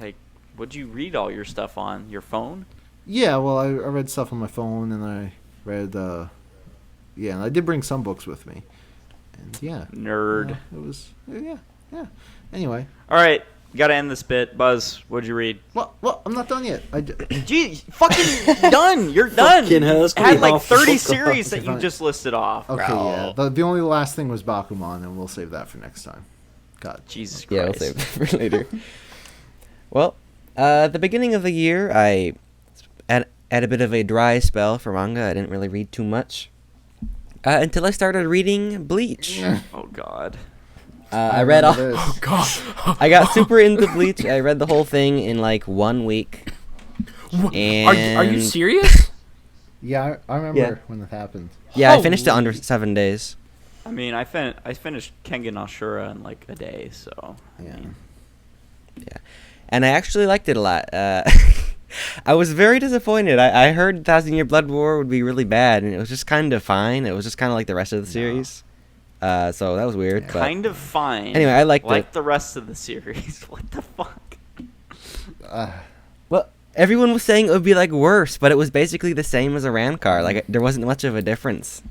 Like, what'd you read all your stuff on? Your phone? Yeah, well, I read stuff on my phone, and I read and I did bring some books with me. And yeah. Nerd. It was yeah. Anyway. All right, gotta end this bit. Buzz, what'd you read? What? I'm not done yet. Gee, fucking done. You're done. Fucking hell, it's I had gonna be like half 30 the series book. that you just listed off. Okay, bro. yeah. The only last thing was Bakuman, and we'll save that for next time. God. Jesus Christ. Yeah, we'll save that for later. Well, at the beginning of the year, I had a bit of a dry spell for manga. I didn't really read too much until I started reading Bleach. Oh God. I read all. Oh God. I got super into Bleach. I read the whole thing in like 1 week. And Are you serious? Yeah, I remember when it happened. Yeah, I finished it under 7 days. I mean, I finished Kengan Ashura in like a day, so. Yeah. Yeah, and I actually liked it a lot. I was very disappointed. I heard 1,000 Year Blood War would be really bad, and it was just kind of fine. It was just kind of like the rest of the series. So that was weird. Yeah. But Kind of fine. Anyway, I liked like it. the rest of the series. What the fuck? Well, everyone was saying it would be like worse, but it was basically the same as a Rancor. Like there wasn't much of a difference.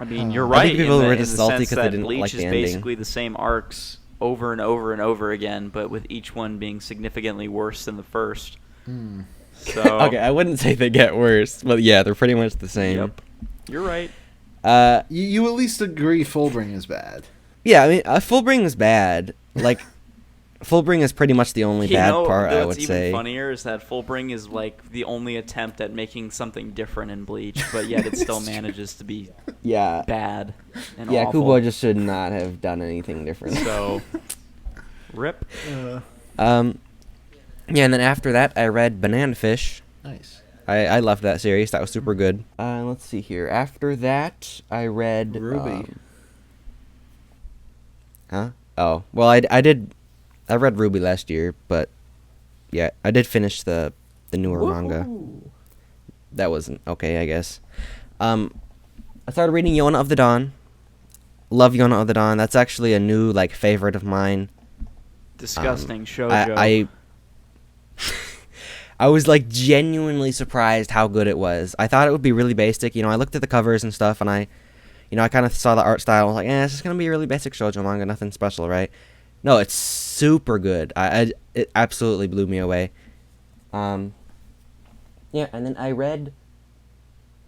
I mean, you're I right. think people in were the just salty sense 'cause they that didn't Bleach like the is ending. basically the same arcs over and over and over again, but with each one being significantly worse than the first. So Okay, I wouldn't say they get worse, but yeah, they're pretty much the same. Yep. You're right. You at least agree Fullbring is bad. Yeah, I mean, Fullbring is bad. Like, Fullbring is pretty much the only bad part, I would what's say. even funnier is that Fullbring is like the only attempt at making something different in Bleach, but yet it still manages to be Yeah. bad and Yeah, awful. Kubo just should not have done anything different. So, rip. Yeah, and then after that, I read Banana Fish. Nice. I loved that series. That was super good. Let's see here. After that, I read Ruby. Huh? Oh, well, I read Ruby last year, but yeah, I did finish the newer manga. That wasn't okay, I guess. I started reading Yona of the Dawn. Love Yona of the Dawn. That's actually a new like favorite of mine. Disgusting shoujo. I was like genuinely surprised how good it was. I thought it would be really basic. You know, I looked at the covers and stuff, and I kind of saw the art style. I was like, it's just gonna be a really basic shoujo manga, nothing special, right? No, it's super good. It absolutely blew me away. Yeah, and then I read.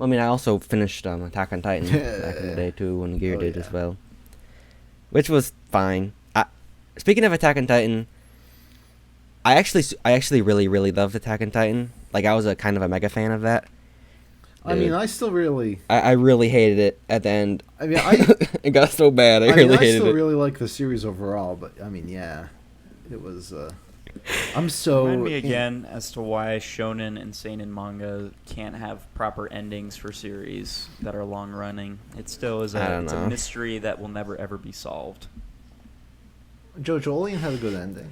I mean, I also finished Attack on Titan back in the day too, when Gear did as well, which was fine. Speaking of Attack on Titan, I actually really really loved Attack on Titan. Like I was a kind of a mega fan of that. I mean, I still really. I really hated it at the end. I mean, it got so bad. I I really hated still it. really like the series overall, but I mean, yeah, it was. I'm so. Remind me again as to why shonen and seinen manga can't have proper endings for series that are long running. It still is I don't it's know. a mystery that will never ever be solved. JoJolion had a good ending.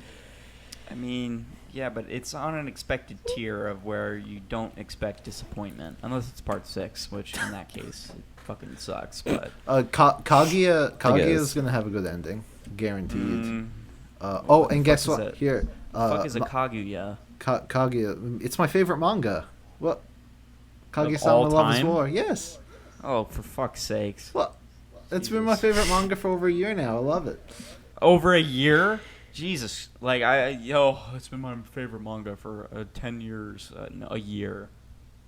I mean, yeah, but it's on an expected tier of where you don't expect disappointment, unless it's part 6, which in that case it fucking sucks. But Kaguya guess. is gonna have a good ending, guaranteed. mm, And guess fuck is what? it? Here, fuck is a Kaguya? Kaguya. It's my favorite manga. What? Of Kaguya-sama all Love is time? War. Yes. Oh, for fuck's sakes! What? It's been my Jesus. favorite manga for over a year now. I love it. Over a year? Jesus! Like it's been my favorite manga for 10 years. No, a year.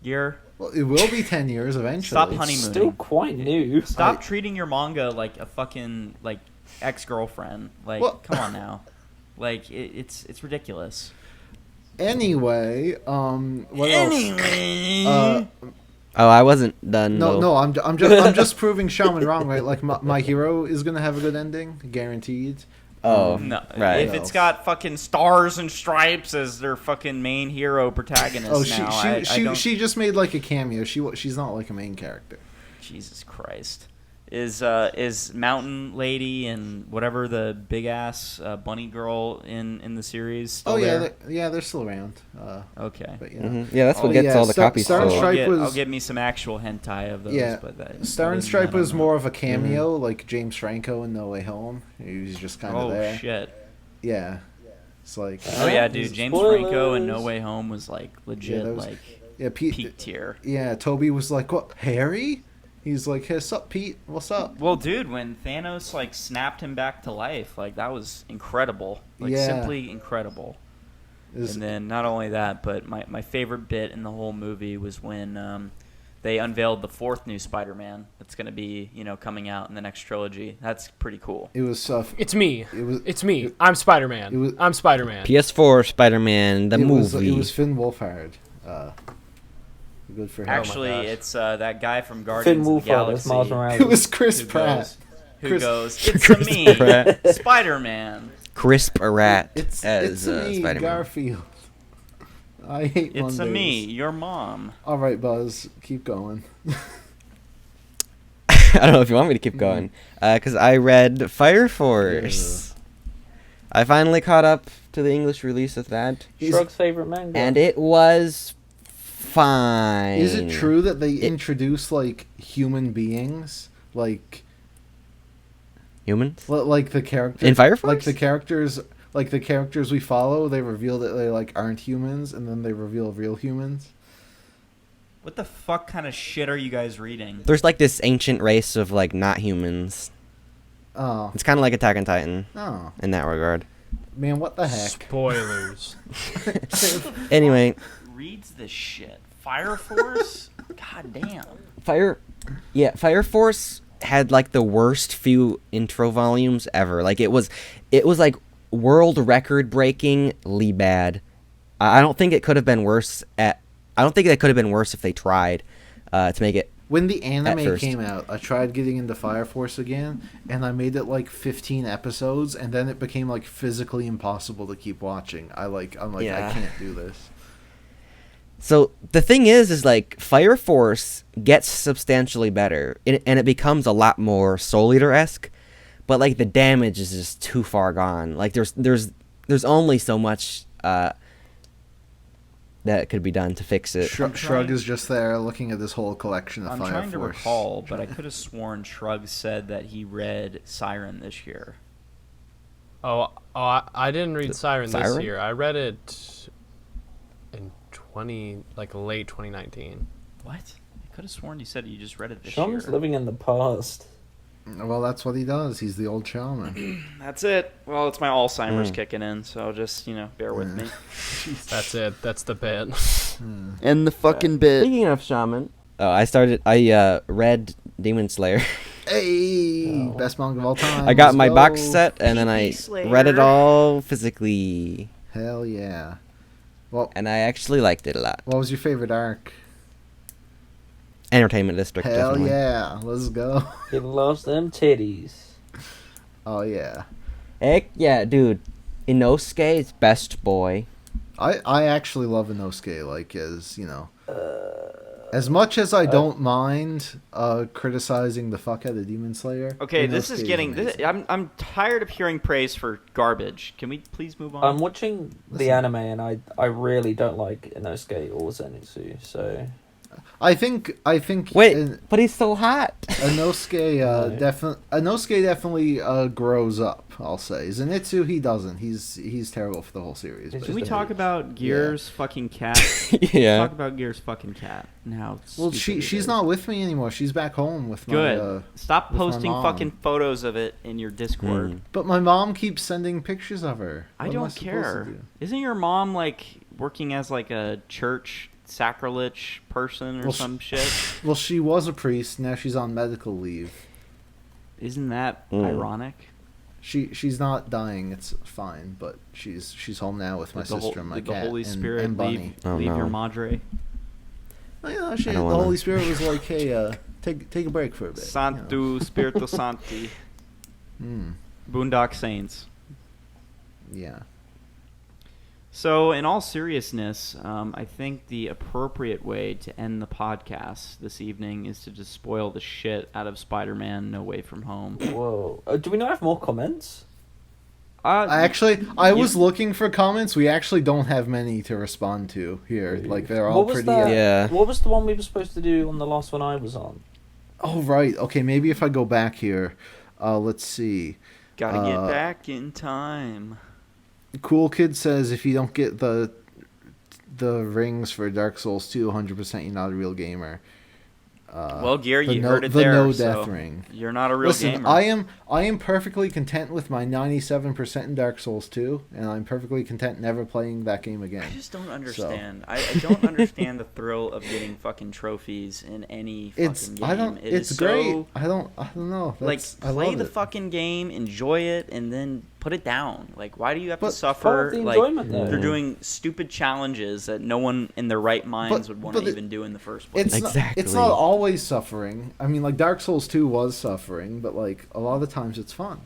Year? Well, it will be 10 years eventually. Stop honeymooning. Still quite new. Stop treating your manga like a fucking like ex-girlfriend. Like, Well- come on now. Like, it's ridiculous. Anyway, what else? Oh, I wasn't done. No, though. I'm just proving Shaman wrong, right? Like my hero is gonna have a good ending, guaranteed. Oh, No, right. if it's got fucking stars and stripes as their fucking main hero protagonist Oh, now, she I don't. she just made like a cameo. She's not like a main character. Jesus Christ. Is Mountain Lady and whatever the big ass bunny girl in the series still there? They're still around. Okay. But Yeah, that's what gets all the copies Star and sold. Stripe I'll get me some actual hentai of those. Yeah, But Star and Stripe was more of a cameo, like James Franco in No Way Home. He was just kind of there. Oh shit. Yeah, it's like Oh yeah, dude. James Franco in No Way Home was like legit, peak tier. Yeah, Toby was like, "What, Harry?" He's like, "Hey, what's up, Pete? What's up?" Well, dude, when Thanos like snapped him back to life, like that was incredible. Like Yeah. simply incredible. And then not only that, but my favorite bit in the whole movie was when they unveiled the fourth new Spider-Man that's going to be, coming out in the next trilogy. That's pretty cool. It was It's me. It's me. I'm Spider-Man. I'm Spider-Man. PS4 Spider-Man, the movie. It was Finn Wolfhard. Good for him. Actually, it's that guy from Guardians of the Galaxy. Miles Morales. It was Chris Pratt. Who goes, "It's me, Pratt. Spider-Man." Crisp Rat It's as me, Spider-Man. Garfield. I hate It's Mondays. me, your mom. All right, Buzz, keep going. I don't know if you want me to keep going, because I read Fire Force. I finally caught up to the English release of that, Shrug's favorite manga. and it was fine. Is it true that they introduce like human beings, like Humans? like the characters In Fire like Force? the characters we follow? They reveal that they like aren't humans, and then they reveal real humans. What the fuck kind of shit are you guys reading? There's like this ancient race of like not humans. Oh, It's kind of like Attack on Titan oh, in that regard. man, what the heck? Spoilers. Anyway, Reads this shit. Fire Force? God damn. Fire Force had like the worst few intro volumes ever. Like it was like world record breakingly bad. I don't think it could have been worse I don't think that could have been worse if they tried to make it. When the anime first. came out, I tried getting into Fire Force again, and I made it like 15 episodes, and then it became like physically impossible to keep watching. I'm like, Yeah. I can't do this. So the thing is like Fire Force gets substantially better, and it becomes a lot more Soul Eater-esque, but like the damage is just too far gone. Like there's only so much that could be done to fix it. Shrug is just there looking at this whole collection of I'm Fire trying to Force. recall, but I could have sworn Shrug said that he read Siren this year. I didn't read Siren this Siren? year. I read it in late 2019. What? I could have sworn you said you just read it this Sean's year. living in the past. Well, that's what he does. He's the old shaman. That's it. Well, it's my Alzheimer's kicking in, so just, bear with me. That's it. That's the bit. And the fucking bit. Speaking of shaman, I read Demon Slayer. Hey, best manga of all time. I got Let's my go. box set, and then I read it all physically, Hell yeah. Well, and I actually liked it a lot. what was your favorite arc? Entertainment District, Hell definitely. yeah. Let's go. He loves them titties. Oh yeah. Heck yeah, dude. Inosuke's best boy. I actually love Inosuke, like, as much as I don't mind criticizing the fuck out of Demon Slayer. Okay, this Inosuke is getting. amazing. I'm tired of hearing praise for garbage. Can we please move on? I'm watching the anime and I really don't like Inosuke or Zenitsu, so I think. Wait, but he's so hot. Inosuke definitely grows up. I'll say Zenitsu, he doesn't. He's terrible for the whole series. It's But Can we just talk about Gear's fucking cat? Yeah. Talk about Gear's fucking cat and how. well, stupid it she's is. not with me anymore. She's back home with Good. my. Stop with my posting mom. fucking photos of it in your Discord. Mm. But my mom keeps sending pictures of her. I What am don't supposed to care. do? Isn't your mom like working as like a church sacrilege person or Well, some shit? Well, she was a priest. Now she's on medical leave. Isn't that Mm. ironic? She's not dying. It's fine. But she's home now with my Did the sister and my did the cat Holy and, Spirit and Bunny. leave, Oh, leave your no. madre? Oh, yeah, I the don't wanna- Holy Spirit was like, hey, take a break for a bit. Santu Spiritu Santi. Mm. Boondock Saints. Yeah. So, in all seriousness, I think the appropriate way to end the podcast this evening is to just spoil the shit out of Spider-Man No Way From Home. Whoa. Do we not have more comments? I was looking for comments. We actually don't have many to respond to here. Like, they're all pretty... Yeah. What was the one we were supposed to do on the last one I was on? Oh, right. Okay, maybe if I go back here. Let's see. Gotta get back in time. Cool Kid says if you don't get the rings for Dark Souls 2, 100% you're not a real gamer. Well, Gear, you heard it the there. no So death ring. You're not a real Listen, gamer. I am perfectly content with my 97% in Dark Souls 2, and I'm perfectly content never playing that game again. I just don't understand. I don't understand the thrill of getting fucking trophies in any fucking game. It's great. I don't know. I Play love the it. fucking game, enjoy it, and then put it down. Like, why do you have to part suffer? of the Like, enjoyment, though. they're doing stupid challenges that no one in their right minds would want to even do in the first place. It's not always suffering. I mean, like, Dark Souls 2 was suffering, but, like, a lot of the times it's fun.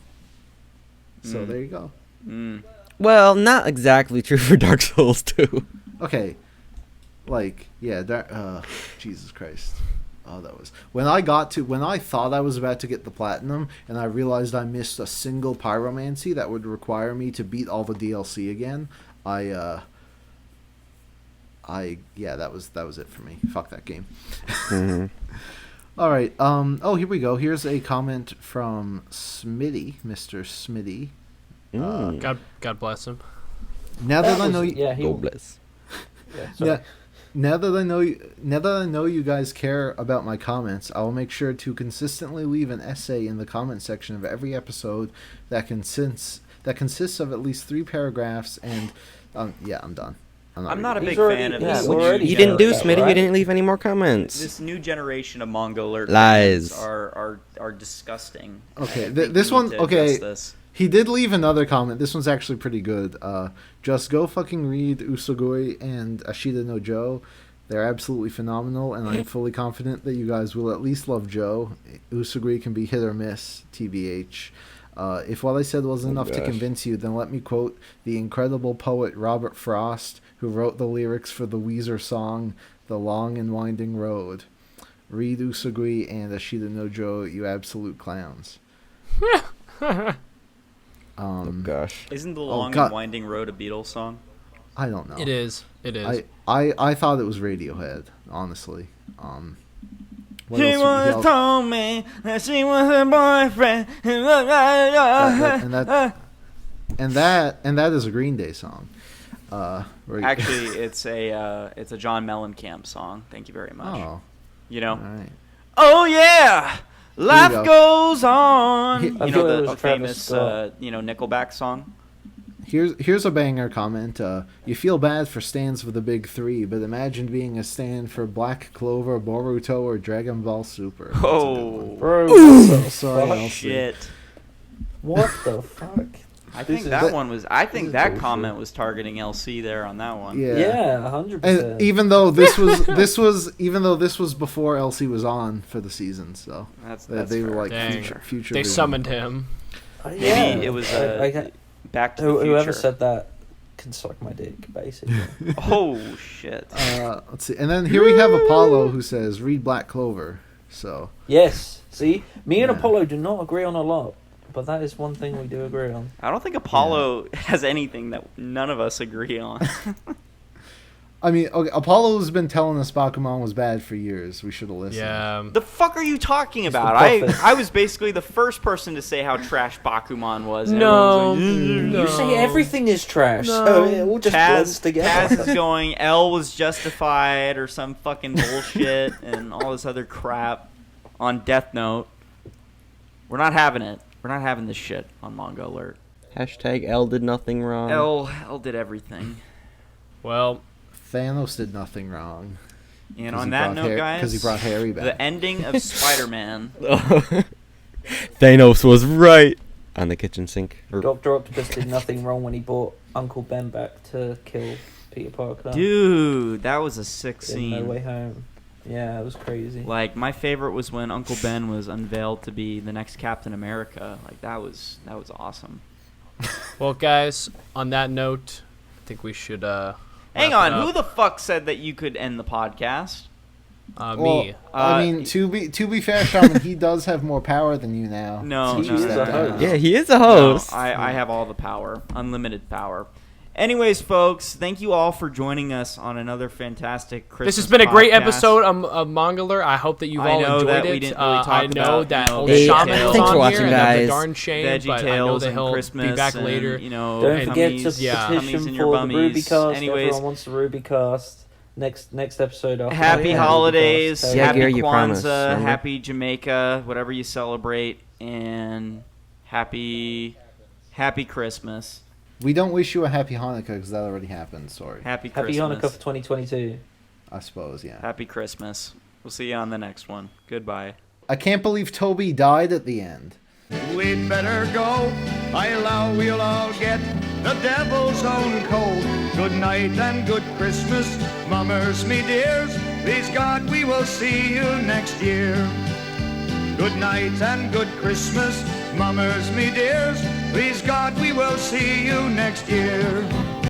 So there you go. Well, not exactly true for Dark Souls 2. Okay. Like, yeah, Jesus Christ. Oh, that was... When I thought I was about to get the platinum, and I realized I missed a single pyromancy that would require me to beat all the DLC again, that was it for me. Fuck that game. Mm-hmm. All right. Here we go. Here's a comment from Smitty, Mr. Smitty. God bless him. Now that I know you... Yeah, God bless. sorry. Now that I know you guys care about my comments, I will make sure to consistently leave an essay in the comment section of every episode that consists of at least 3 paragraphs. And I'm done. I'm not a big already- fan of yeah, this. we're already You didn't do, Yeah, Smitty. right? You didn't leave any more comments. This new generation of Manga Alert Lies. fans are disgusting. Okay, I think this we need one. to Okay, address this. he did leave another comment. This one's actually pretty good. Just go fucking read Usugoi and Ashita no Joe. They're absolutely phenomenal, and I'm fully confident that you guys will at least love Joe. Usugoi can be hit or miss, TBH. If what I said wasn't enough to convince you, then let me quote the incredible poet Robert Frost, who wrote the lyrics for the Weezer song The Long and Winding Road. Read Usugoi and Ashita no Joe, you absolute clowns. Oh gosh. Isn't The Long God. and Winding Road a Beatles song? I don't know. It is. I thought it was Radiohead, honestly. What She else once told me that she was her boyfriend. and that is a Green Day song. Actually, it's a John Mellencamp song. Thank you very much. Oh, You know? all right. Oh yeah, life go. goes on. He- You I know thought it the was Travis famous Scott. Nickelback song. Here's a banger comment. You feel bad for stands for the big 3, but imagine being a stand for Black Clover, Boruto, or Dragon Ball Super. That's a good one. Bro, what the Sorry, fuck? Elsie. Shit. What the fuck? I think is- that one was. I think is that bullshit. comment was targeting LC there on that one. Yeah. Yeah, 100%. And even though this was before LC was on for the season, so That's they were fair. like Dang. future. They vision. summoned him. Maybe it was Back to the Future. Whoever said that can suck my dick, basically. Oh shit. Let's see, and then here we have Apollo who says read Black Clover. So Yes. See, me and Yeah. Apollo do not agree on a lot, but that is one thing we do agree on. I don't think Apollo has anything that none of us agree on. I mean, okay, Apollo's been telling us Bakuman was bad for years. We should have listened. Yeah. The fuck are you talking about? the prophet. I was basically the first person to say how trash Bakuman was. and No, everyone's like, You say everything is trash, No. so it all just blends Taz together. is going, L was justified or some fucking bullshit and all this other crap on Death Note. We're not having it. We're not having this shit on Manga Alert. Hashtag L did nothing wrong. L did everything. Well, Thanos did nothing wrong. And 'Cause on he that brought note, Har- guys, 'cause he brought Harry back. the ending of Spider-Man. Thanos was right. On the kitchen sink. Dr. Octopus did nothing wrong when he brought Uncle Ben back to kill Peter Parker. Dude, that was a sick in No Way scene. Home. Yeah, it was crazy. Like, my favorite was when Uncle Ben was unveiled to be the next Captain America. Like, that was awesome. Well, guys, on that note, I think we should Hang wrap on, it up. who the fuck said that you could end the podcast? Me. I mean, to be fair, Shaman, he does have more power than you now. No, He is a host. Yeah, he is a No, host. I have all the power, unlimited power. Anyways, folks, thank you all for joining us on another fantastic Christmas. This has been a great podcast. episode of Mangler. I hope that you've I all know enjoyed that it. we didn't really talk I know about, that you know, old Veggie Shaman Tales. was Thanks for on watching, here, and that's a guys. darn shame, Veggie but I know Tales that and he'll Christmas be back and, later. you know, Don't forget to tummies, Yeah. tummies petition in your for the bummies. Rubycast. Anyways, Everyone wants the Rubycast. Next episode. After happy that, holidays, Rubycast. Yeah, happy Gary, you promised, Kwanzaa, remember? happy Jamaica, whatever you celebrate, and happy Christmas. We don't wish you a happy Hanukkah because that already happened. Sorry. Happy Happy Christmas. Hanukkah for 2022. I suppose, yeah. Happy Christmas. We'll see you on the next one. Goodbye. I can't believe Toby died at the end. We'd better go. I allow we'll all get the devil's own cold. Good night and good Christmas, mummers, me dears. Please God, we will see you next year. Good night and good Christmas, mummers, me dears. Please God, we will see you next year.